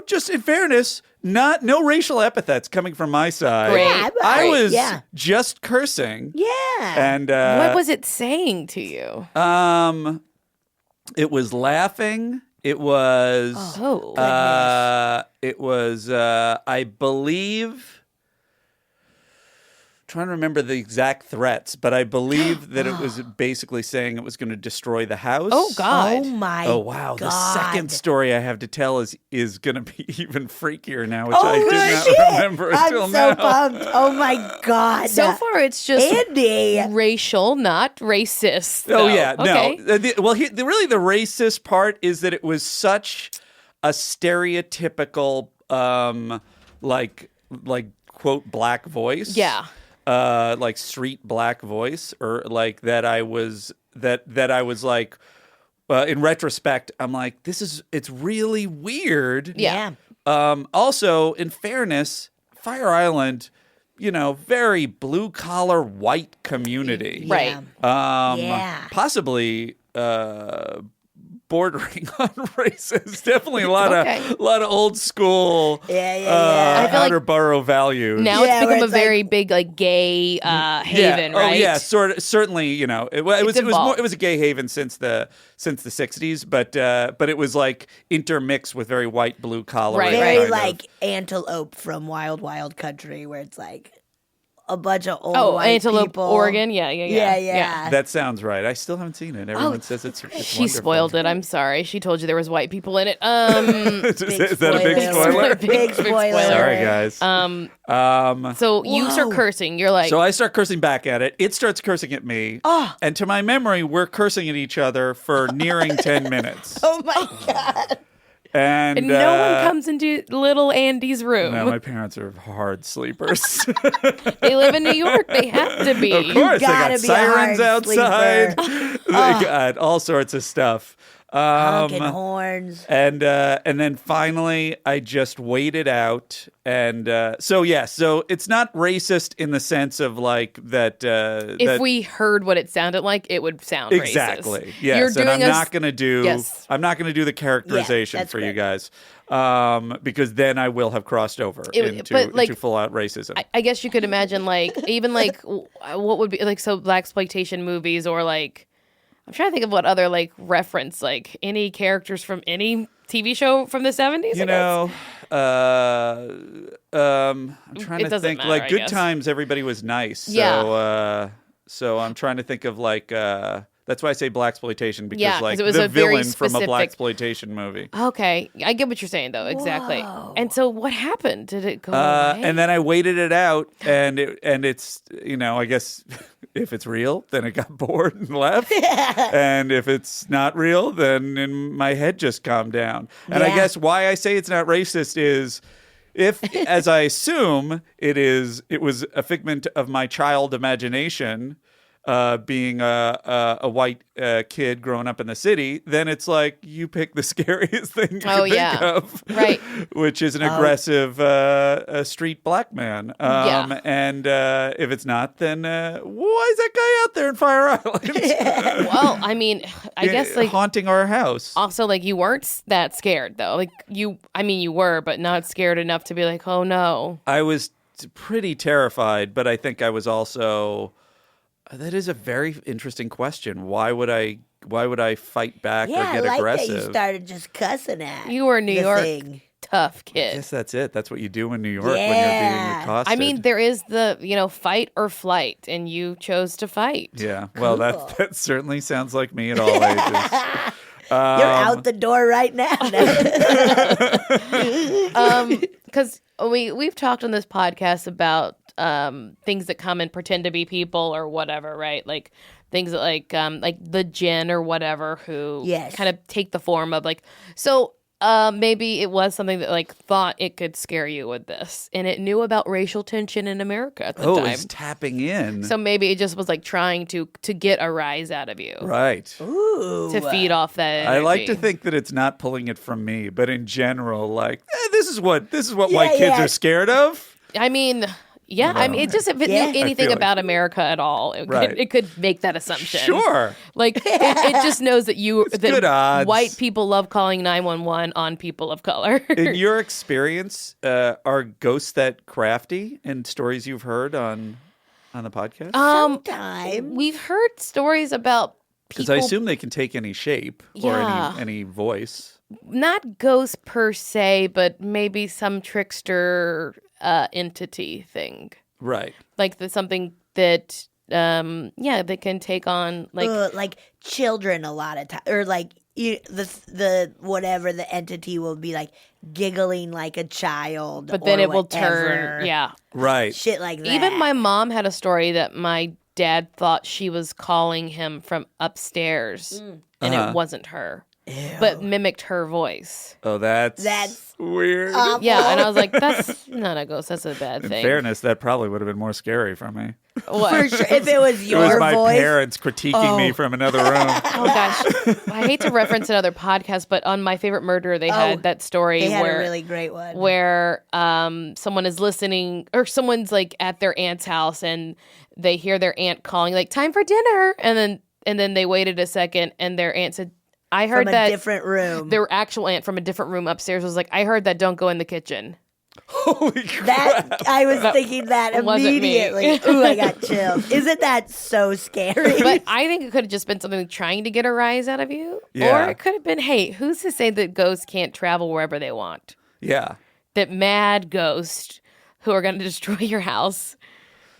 just in fairness, no racial epithets coming from my side. Great. Yeah, I was yeah. just cursing. Yeah. And What was it saying to you? it was laughing. It was Oh. it was I believe, trying to remember the exact threats, but I believe that it was basically saying it was going to destroy the house. Oh God. Oh my. Oh wow! God. The second story I have to tell is going to be even freakier now, which Oh I did not shit. remember until I'm now. so pumped. Oh my God. So far, it's just Andy. racial, not racist. Oh though. yeah, Okay. no. Really, the racist part is that it was such a stereotypical, like quote black voice. Yeah. Like street black voice, or like that I was like, in retrospect, I'm like, it's really weird. Yeah. Also, in fairness, Fire Island, very blue collar white community. Right. Yeah. Possibly bordering on racist. Definitely a lot Okay. of old school Yeah. I feel like outer borough values. Now Yeah, it's become where a it's very big like gay haven, yeah. right? Oh yeah, certainly, it was evolved. it was a gay haven since the 60s, but it was like intermixed with very white blue collar. Right, Very right. like Antelope from Wild Wild Country, where it's like a bunch of old Oh, white Antelope, people. Oregon. Yeah. Yeah. That sounds right. I still haven't seen it. Everyone says it's She wonderful. spoiled it. I'm sorry. She told you there was white people in it. Is that a big spoiler? Big spoiler. Sorry, guys. So you start cursing. You're like, So I start cursing back at it. It starts cursing at me. And to my memory, we're cursing at each other for nearing 10 minutes. Oh my God. And no one comes into little Andy's room. No, my parents are hard sleepers. They live in New York. They have to be. Of course, they gotta got be a sirens hard outside. sleeper. They got all sorts of stuff. Honking horns. And then finally, I just waited out, and so it's not racist in the sense of like that. If we heard what it sounded like, it would sound exactly, racist. yes, You're and doing I'm us- not going to do. Yes. I'm not going to do the characterization that's for you great. guys, because then I will have crossed over into full out racism. I guess you could imagine like even like what would be like so blaxploitation movies or like I'm trying to think of what other like reference like any characters from any TV show from the 70s. You know, I'm trying It to doesn't think. matter, Like I Good guess. Times, everybody was nice. Yeah. So I'm trying to think of like. That's why I say blaxploitation because Yeah, 'cause like it was the a very villain from a specific- blaxploitation movie. Okay, I get what you're saying though. Exactly. Whoa. And so what happened? Did it go away? And then I waited it out, and it's I guess if it's real, then it got bored and left, and if it's not real, then my head just calmed down. And I Yeah. guess why I say it's not racist is. If, as I assume, it was a figment of my child imagination, being a white kid growing up in the city, then it's like you pick the scariest thing you can think of, Right. which is an aggressive street black man. Yeah. And if it's not, then why is that guy out there in Fire Island? Well, I mean, I guess like haunting our house. also like you weren't that scared though. Like you were, but not scared enough to be like, oh no. I was pretty terrified, but I think I was also. That is a very interesting question. Why would I fight back or Yeah, get I like aggressive? that you started just cussing at. You were a New the York thing. tough I kid. guess that's it. That's what you do in New York when you're Yeah. being accosted. I mean, there is the, fight or flight, and you chose to fight. yeah. Well, Cool. that certainly sounds like me at all ages. You're out the door right now. Because we've talked on this podcast about things that come and pretend to be people or whatever, right? Like things that like the djinn or whatever who Yes. kind of take the form of like so. Maybe it was something that like thought it could scare you with this, and it knew about racial tension in America at the Oh, time. it's tapping in. So maybe it just was like trying to get a rise out of you Right. Ooh. to feed off that energy. I like to think that it's not pulling it from me, but in general, like this is what Yeah, white kids yeah. are scared of. I mean, yeah. I mean, it just if it Yeah. knew anything feel like- about America at all, Right. it could make that assumption. Sure. Like it just knows that that good odds. white people love calling 911 on people of color. In your experience, are ghosts that crafty in stories you've heard on the podcast? Sometime. We've heard stories about Because people, I assume they can take any shape or Yeah. any voice. not ghosts per se, but maybe some trickster entity thing, Right. like something that that can take on like children a lot of time, or like the whatever the entity will be like giggling like a child, but then or it will whatever. turn Right. Shit like that. Even my mom had a story that my dad thought she was calling him from upstairs and it wasn't her, but mimicked her voice. Oh, that's weird. Yeah, and I was like, that's not a ghost, that's a bad In thing. fairness, that probably would have been more scary for me. What? for sure. If it was It your was my voice, parents critiquing me from another room. Oh gosh, I hate to reference another podcast, but on My Favorite Murder, they had that story they had where a really great one. where someone is listening or someone's like at their aunt's house and they hear their aunt calling like time for dinner, and then they waited a second and their aunt said, I heard from a that different room. their actual aunt from a different room upstairs was like, I heard that don't go in the kitchen. Holy crap. That I was thinking that wasn't me. immediately. Ooh, I got chills. Isn't that so scary? But I think it could have just been something trying to get a rise out of you. Yeah. Or it could have been, hey, who's to say that ghosts can't travel wherever they want? Yeah. That mad ghosts who are going to destroy your house.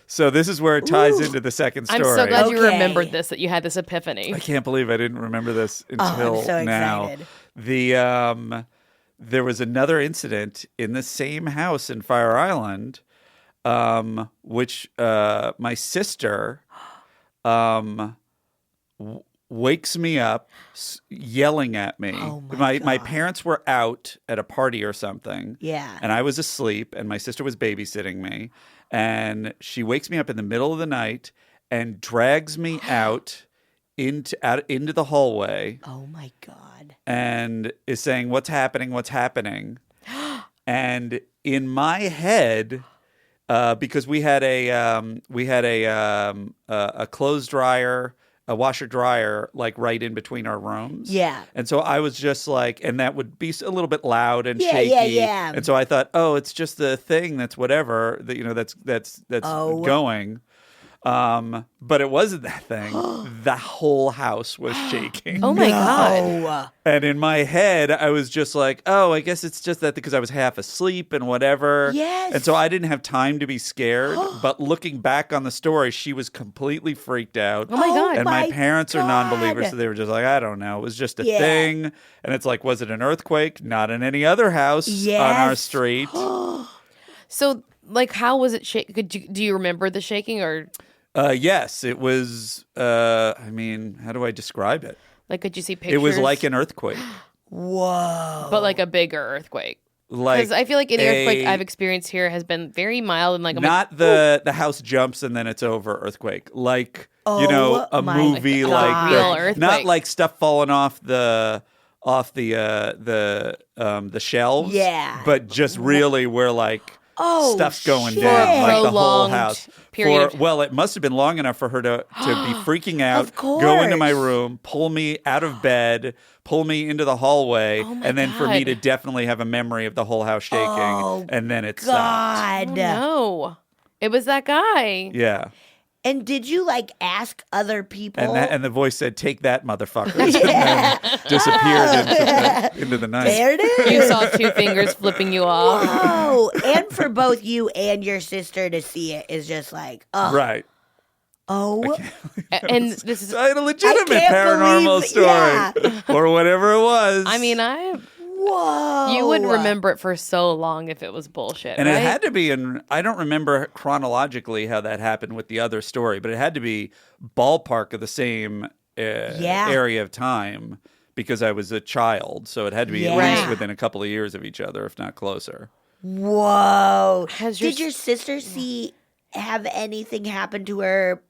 So this is where it ties into the second story. I'm so glad you Okay. remembered this, that you had this epiphany. I can't believe I didn't remember this I'm until so now. excited. There was another incident in the same house in Fire Island, which my sister wakes me up yelling at me. Oh my parents were out at a party or something. Yeah. And I was asleep, and my sister was babysitting me, and she wakes me up in the middle of the night and drags me out into the hallway. Oh my God. And is saying, "What's happening? What's happening?" And in my head, because we had a clothes dryer, a washer dryer, like right in between our rooms. Yeah. And so I was just like, and that would be a little bit loud and Yeah, shaky. yeah, yeah. And so I thought, oh, it's just the thing that's whatever that that's Oh. going. But it wasn't that thing. The whole house was shaking. Oh my God. Oh. And in my head, I was just like, oh, I guess it's just that because I was half asleep and whatever. Yes. And so I didn't have time to be scared. But looking back on the story, she was completely freaked out. Oh my God. And my my parents are God. non-believers, so they were just like, I don't know. It was just a Yeah. thing. And it's like, was it an earthquake? Not in any other house on our Yes. street. So, like, how was it shaking? Do you remember the shaking, or Yes, it was, I mean, how do I describe it? like could you see pictures? It was like an earthquake. Whoa. but like a bigger earthquake. Like Because I feel like any earthquake a- I've experienced here has been very mild and like I'm not the house jumps and then it's over earthquake. Like, you know, Oh a my movie God. like Real the- earthquake. not like stuff falling off the shelves. Yeah. But just really where like Oh, stuff's going shit. down, like the whole Prolonged house. period of- Well, it must have been long enough for her to be freaking out, Of go into my course. room, pull me out of bed, pull me into the hallway, Oh my and then for me God. to definitely have a memory of the whole house shaking, Oh, and then it stopped. God. no, it was that guy. Yeah. And did you like ask other people? And the voice said, "Take that, motherfuckers," and then disappeared into the night. There it is. You saw two fingers flipping you off. Oh, and for both you and your sister to see it is just like, oh, Right. oh, And this is, I had a legitimate can't paranormal believe- story, yeah. or whatever it was. I mean, whoa. you would remember it for so long if it was bullshit, And right? it had to be in, I don't remember chronologically how that happened with the other story, but it had to be ballpark of the same area of time because I was a child. So it had to be at Yeah. least within a couple of years of each other, if not closer. Whoa. Has your Did your sister have anything happen to her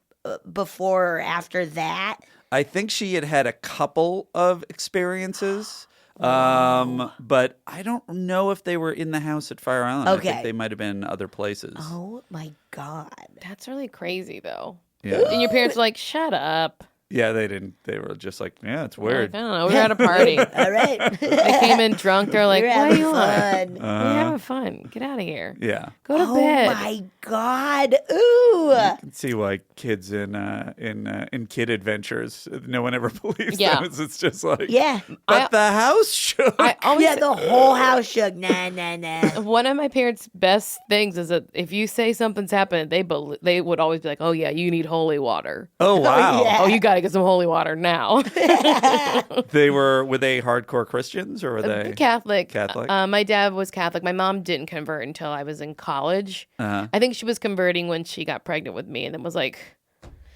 before or after that? I think she had had a couple of experiences. But I don't know if they were in the house at Fire Island. I Okay. think they might have been other places. Oh my God. That's really crazy, though. Yeah. And your parents were like, "Shut up." Yeah, they didn't. They were just like, yeah, it's Like, weird. I don't know. We were at a party. All right. They came in drunk. They're like, You're "What are having you on? fun. We're having fun. Get out of here. Yeah. Go to Oh bed." my God. Ooh. I can see why kids in kid adventures, no one ever believes Yeah. them. It's just like, Yeah. but the house shook. I always Yeah, the whole house shook. Nah, nah, nah. one of my parents' best things is that if you say something's happened, they would always be like, "Oh yeah, you need holy water. Oh wow, yeah. Oh, you got to get some holy water now." were they hardcore Christians or were they? Catholic. Catholic? My dad was Catholic. My mom didn't convert until I was in college. Uh-huh. I think she was converting when she got pregnant with me, and then was like,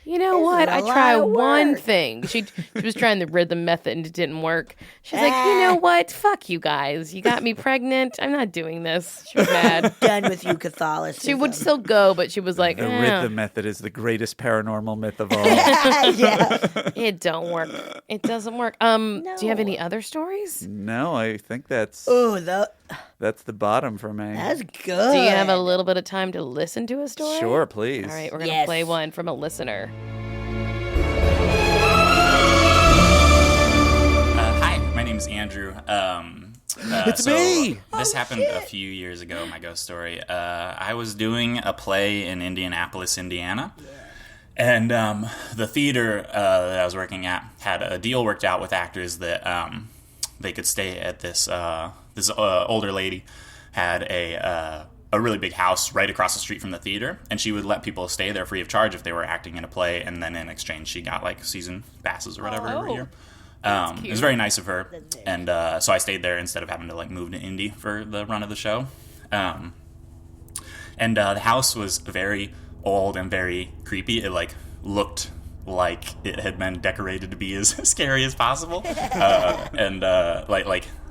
"You know This is what? a I lot try of one work." thing." She was trying the rhythm method, and it didn't work. She's like, "You know what? Fuck you guys. You got me pregnant. I'm not doing this." She was mad. Done with you, Catholicism. She would still go, but she was like, The "Eh, rhythm method is the greatest paranormal myth of all. Yeah. it don't work. It doesn't work." Do you have No. any other stories? No, I think that's Ooh, the bottom for me. that's good. Do you have a little bit of time to listen to a story? Sure, please. All right, we're gonna Yes. play one from a listener. Hi, my name is Andrew. It's me! This happened a few years ago, my ghost story. I was doing a play in Indianapolis, Indiana. And the theater that I was working at had a deal worked out with actors that they could stay at this older lady had a really big house right across the street from the theater, and she would let people stay there free of charge if they were acting in a play, and then in exchange she got like season passes or whatever every year. It was very nice of her, and so I stayed there instead of having to like move to Indy for the run of the show. And the house was very old and very creepy. It like looked like it had been decorated to be as scary as possible. Like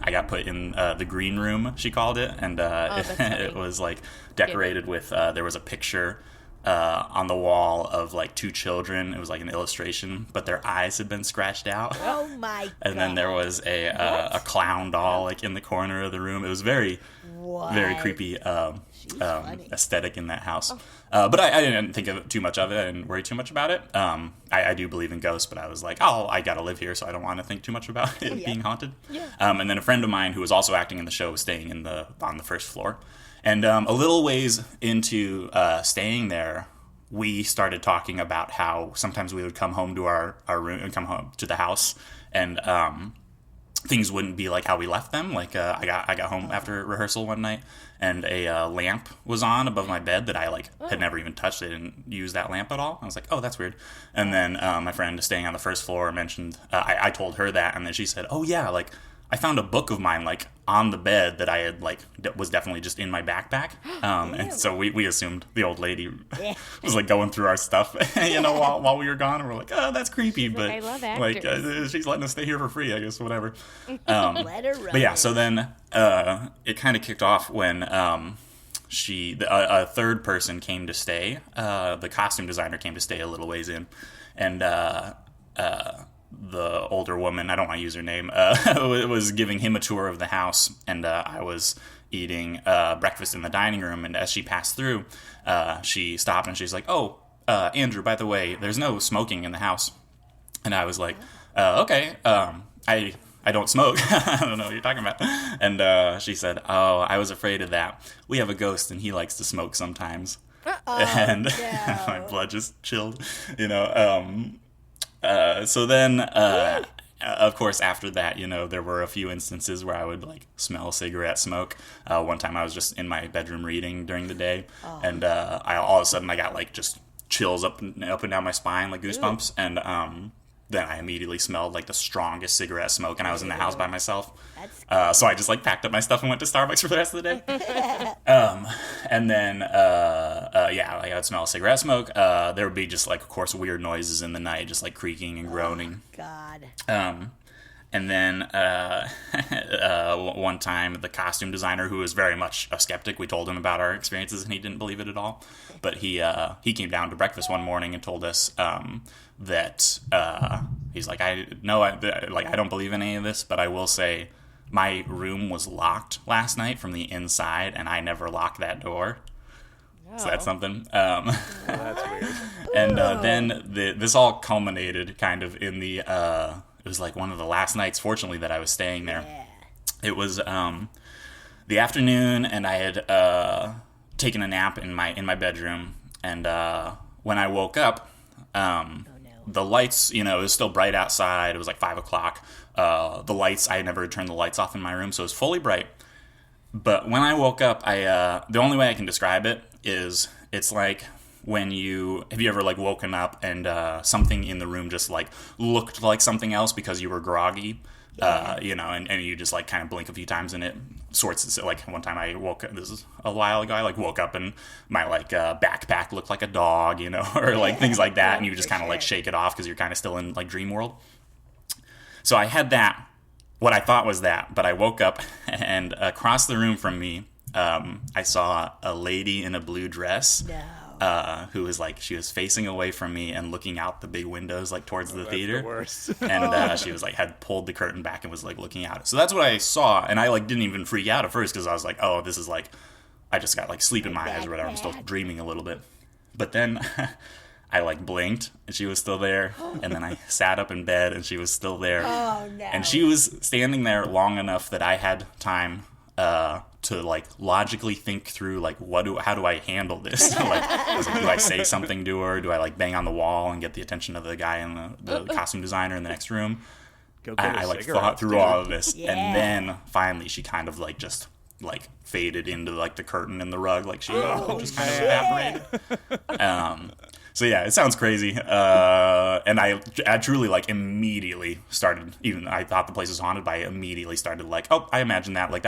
I got put in the green room, she called it, and that's funny. it was like decorated with there was a picture on the wall of like two children. It was like an illustration, but their eyes had been scratched out. Oh my God. And then there was a clown doll like in the corner of the room. It was very very creepy aesthetic in that house. But I didn't think of too much of it. I didn't worry too much about it. I do believe in ghosts, but I was like, oh, I gotta live here, so I don't want to think too much about it being haunted. Yeah. And then a friend of mine who was also acting in the show was staying on the first floor. And a little ways into staying there, we started talking about how sometimes we would come home to our room and come home to the house, and things wouldn't be like how we left them. Like I got home after rehearsal one night, and a lamp was on above my bed that I had never even touched. I didn't use that lamp at all. I was like, oh, that's weird. And then my friend staying on the first floor mentioned, I told her that, and then she said, oh yeah, like I found a book of mine like on the bed that I had was definitely just in my backpack. And so we assumed the old lady was like going through our stuff, while we were gone, and we're like, oh, that's creepy, but I love actors. she's letting us stay here for free, I guess, whatever. Let her run. But yeah, so then it kind of kicked off when a third person came to stay. The costume designer came to stay a little ways in, and the older woman, I don't want to use her name, was giving him a tour of the house, and I was eating breakfast in the dining room, and as she passed through, she stopped and she's like, oh, Andrew, by the way, there's no smoking in the house. And I was like, okay, I don't smoke. I don't know what you're talking about. And she said, oh, I was afraid of that. We have a ghost and he likes to smoke sometimes. And my blood just chilled, so then, of course, after that, there were a few instances where I would smell cigarette smoke. One time I was just in my bedroom reading during the day, and all of a sudden I got just chills up and down my spine, like goosebumps, and then I immediately smelled the strongest cigarette smoke, and I was in the house by myself. So I just packed up my stuff and went to Starbucks for the rest of the day. And then I would smell cigarette smoke. There would be just of course, weird noises in the night, just creaking and groaning. God. And then one time, the costume designer, who was very much a skeptic, we told him about our experiences, and he didn't believe it at all. But he came down to breakfast one morning and told us that he's like, I don't believe in any of this, but I will say my room was locked last night from the inside, and I never locked that door. Oh. So that's something. That's weird. And then this all culminated kind of in the. It was one of the last nights, fortunately, that I was staying there. Yeah. It was the afternoon, and I had taken a nap in my bedroom, and when I woke up, the lights, it was still bright outside. It was 5 o'clock. The lights, I had never turned the lights off in my room, so it was fully bright. But when I woke up, the only way I can describe it is it's like when have you ever woken up and something in the room just looked like something else because you were groggy, and you just kind of blink a few times and it sorts. One time I woke up, this is a while ago, I woke up and my backpack looked like a dog, or things like that, and you just kind of shake it off because you're kind of still in dream world. So I had that, what I thought was that, but I woke up and across the room from me, I saw a lady in a blue dress. No. Who was she was facing away from me and looking out the big windows towards the theater. The worst. And she was had pulled the curtain back and was looking out. So that's what I saw, and I didn't even freak out at first because I was oh, this is I just got sleep in my eyes or whatever. I'm still dreaming a little bit. But then I blinked and she was still there, and then I sat up in bed and she was still there. Oh no. And she was standing there long enough that I had time to logically think through how do I handle this? Do I say something to her? Do I bang on the wall and get the attention of the guy in the costume designer in the next room? I thought through all of this, and then finally she kind of just faded into the curtain and the rug, she just kind of evaporated. So yeah, it sounds crazy, and I truly immediately started. Even I thought the place was haunted, but I immediately started oh, I imagine that that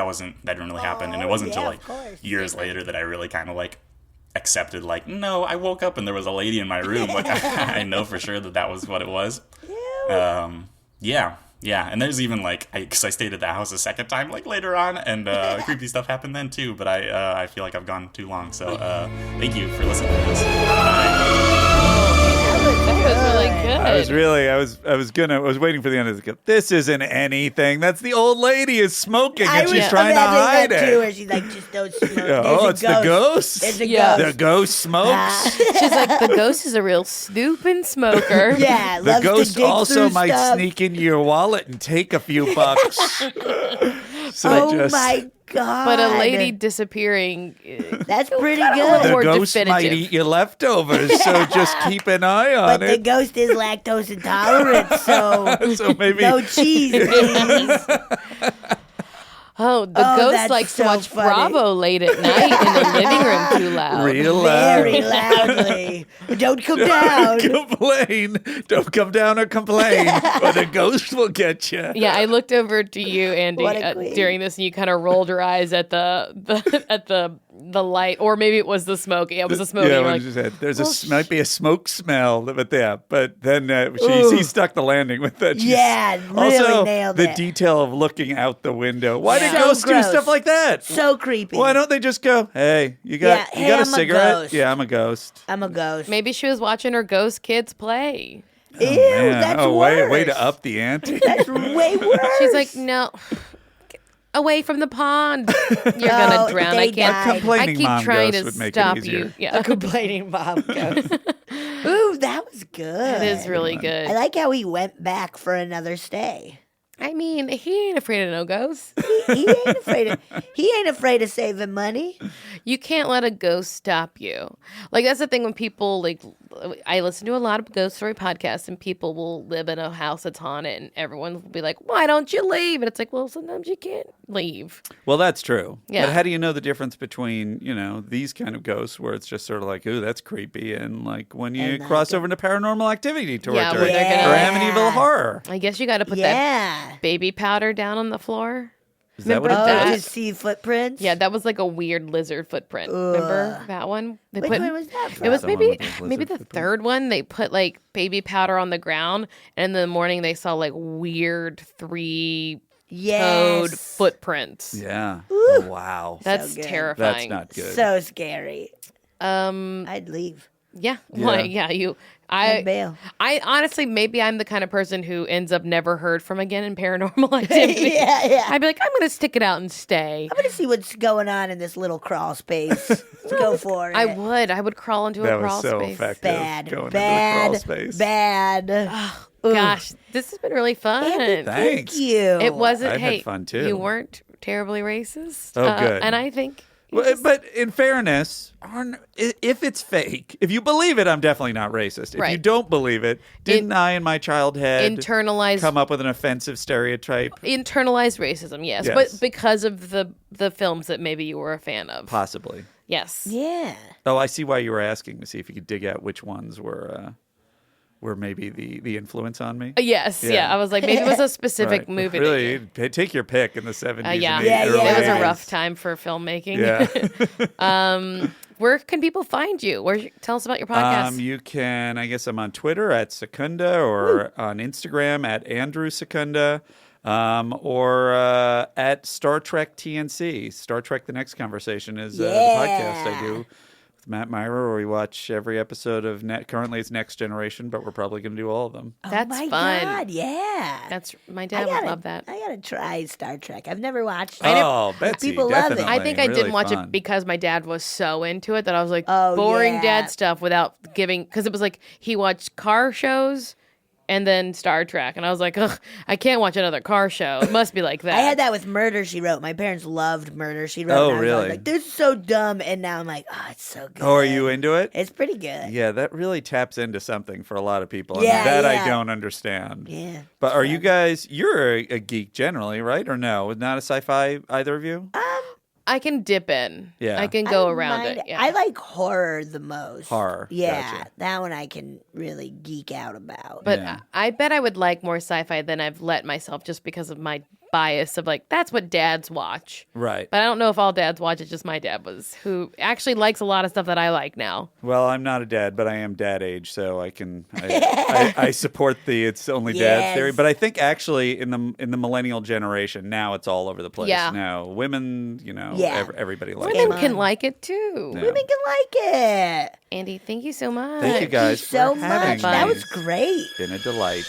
didn't really happen, and it wasn't until years later that I really kind of accepted no, I woke up and there was a lady in my room. I know for sure that was what it was. Yeah, and there's even because I stayed at the house a second time later on, and creepy stuff happened then too. But I feel I've gone too long, so thank you for listening to this. That was really good. I was waiting for the end of the. This isn't anything. That's the old lady is smoking and she's trying to hide it. Too, where she's just don't smoke. Oh, it's the ghost. It's a ghost. The ghost smokes. She's the ghost is a real snooping smoker. Yeah, the ghost also might sneak into your wallet and take a few bucks. So Oh my God. But a lady disappearing. That's pretty little good. more the ghost might definitive. eat your leftovers, so just keep an eye on But the it. ghost is lactose intolerant, so So maybe no cheese, please. Oh, the Oh, ghost that's likes to so watch funny. Bravo late at night in the living room too loud. real loud. Very loudly. Don't come down. Complain. Don't come down or complain, or the ghost will get you. Yeah, I looked over to you, Andy, What a queen. during this, and you kind of rolled your eyes at the light, or maybe it was the smoke. Yeah, it was the smoke. Yeah, and you're when like, she said, there's well, might be a smoke smell, but yeah. But then he stuck the landing with that. Yeah, really also, nailed the it. detail of looking out the window. Why do So ghosts do gross. stuff like that? So creepy. Why don't they just go, hey, you got Yeah, you hey, got a I'm a cigarette? ghost. Yeah, I'm a ghost. I'm a ghost. maybe she was watching her ghost kids play. Ew, Man, that's way worse. to up the ante. That's way worse. She's like, no. Away from the pond. You're No, gonna drown. I they can't. died. I Complaining keep mom trying ghost to would make it stop easier. you. Yeah, a complaining mom ghost. Ooh, that was good. it is really good. I like how he went back for another stay. I mean, he ain't afraid of no ghosts. He ain't afraid of. He ain't afraid of saving money. You can't let a ghost stop you. Like, that's the thing when people, like, I listen to a lot of ghost story podcasts, and people will live in a house that's haunted, and everyone will be like, why don't you leave? And it's like, well, sometimes you can't leave. Well, that's true. Yeah. But how do you know the difference between, these kind of ghosts where it's just sort of like, ooh, that's creepy, and like when you And cross over into paranormal activity Yeah, territory where they're gonna, or like- Amityville horror? I guess you got to put that Yeah. baby powder down on the floor. Is that what Remember it Oh, that? to does? see footprints. Yeah, that was like a weird lizard footprint. Remember that one? They Which one was that from? It was The one maybe with the lizard maybe the footprint? third one. They put like baby powder on the ground, and in the morning they saw like weird 3-toed Yes. footprints. Yeah. Oh, wow. That's good. terrifying. That's not good. So scary. Um. I'd leave. Yeah. Yeah. Like, yeah. You. I'd bail. I honestly, maybe I'm the kind of person who ends up never heard from again in paranormal activity. yeah. I'd be like, I'm gonna stick it out and stay. I'm gonna see what's going on in this little crawl space. Let's go for it. I would crawl into a That crawl was so space. effective. Bad, Going into the crawl bad, space. bad. Gosh, this has been really fun. Andy, Thanks. thank you. It wasn't. I've had hey, fun, too. You weren't terribly racist. Oh, good. And I think. Well, but in fairness, if it's fake, if you believe it, I'm definitely not racist. If you Right. don't believe it, didn't I in my child head internalized come up with an offensive stereotype? internalized racism, yes. Yes. But because of the films that maybe you were a fan of. Possibly. Yes. Yeah. Oh, I see why you were asking, to see if you could dig out which ones were maybe the influence on me. Yes, yeah. Yeah. I was like, maybe it was a specific Right. movie. Really, take your pick in the 70s. Yeah. and Yeah, early yeah. It was a 80s. rough time for filmmaking. Yeah. Where can people find you? Tell us about your podcast. You can, I guess I'm on Twitter at Secunda, or on Instagram at Andrew Secunda, or at Star Trek TNC. Star Trek The Next Conversation is the podcast I do with Matt Myra, where we watch every episode of currently it's Next Generation, but we're probably going to do all of them. That's oh my fun. God, yeah. That's my dad would love that. I gotta try Star Trek. I've never watched. Oh, Betsy, people love it. definitely. I think I Really didn't watch fun. it because my dad was so into it that I was like, Oh, boring yeah. dad stuff without giving, because it was like he watched car shows and then Star Trek. And I was like, ugh, I can't watch another car show. It must be like that. I had that with Murder, She Wrote. My parents loved Murder, She Wrote. Oh, and I was really? always like, this is so dumb. And now I'm like, oh, it's so good. Oh, are you into it? It's pretty good. Yeah, that really taps into something for a lot of people. Yeah, that I yeah. don't understand. Yeah. But are you guys, you're a geek generally, right? Or no? Not a sci-fi, either of you? I can dip in. Yeah. I can I go don't around mind it. Yeah. I like horror the most. Horror, Yeah. gotcha. That one I can really geek out about. But Yeah. I bet I would like more sci-fi than I've let myself, just because of my bias of like, that's what dads watch. Right. But I don't know if all dads watch it. Just my dad who actually likes a lot of stuff that I like now. Well, I'm not a dad, but I am dad age, so I support the it's only dad Yes. theory. But I think actually in the millennial generation now it's all over the place. Yeah. Now women, Yeah. everybody likes Women it. can like it too. Yeah. Women can like it. Andy, thank you so much. Thank you guys so for having much. me. That was great. Been a delight.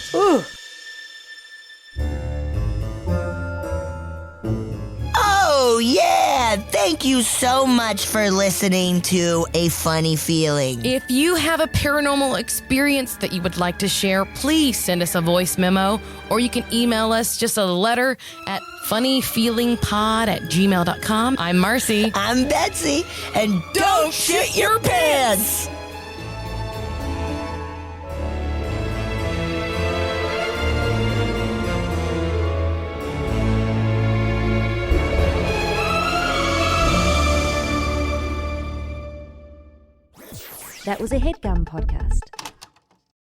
Oh, So, yeah, thank you so much for listening to A Funny Feeling. If you have a paranormal experience that you would like to share, please send us a voice memo, or you can email us just a letter at funnyfeelingpod@gmail.com. I'm Marcy. I'm Betsy, and don't shit your pants! That was a HeadGum podcast.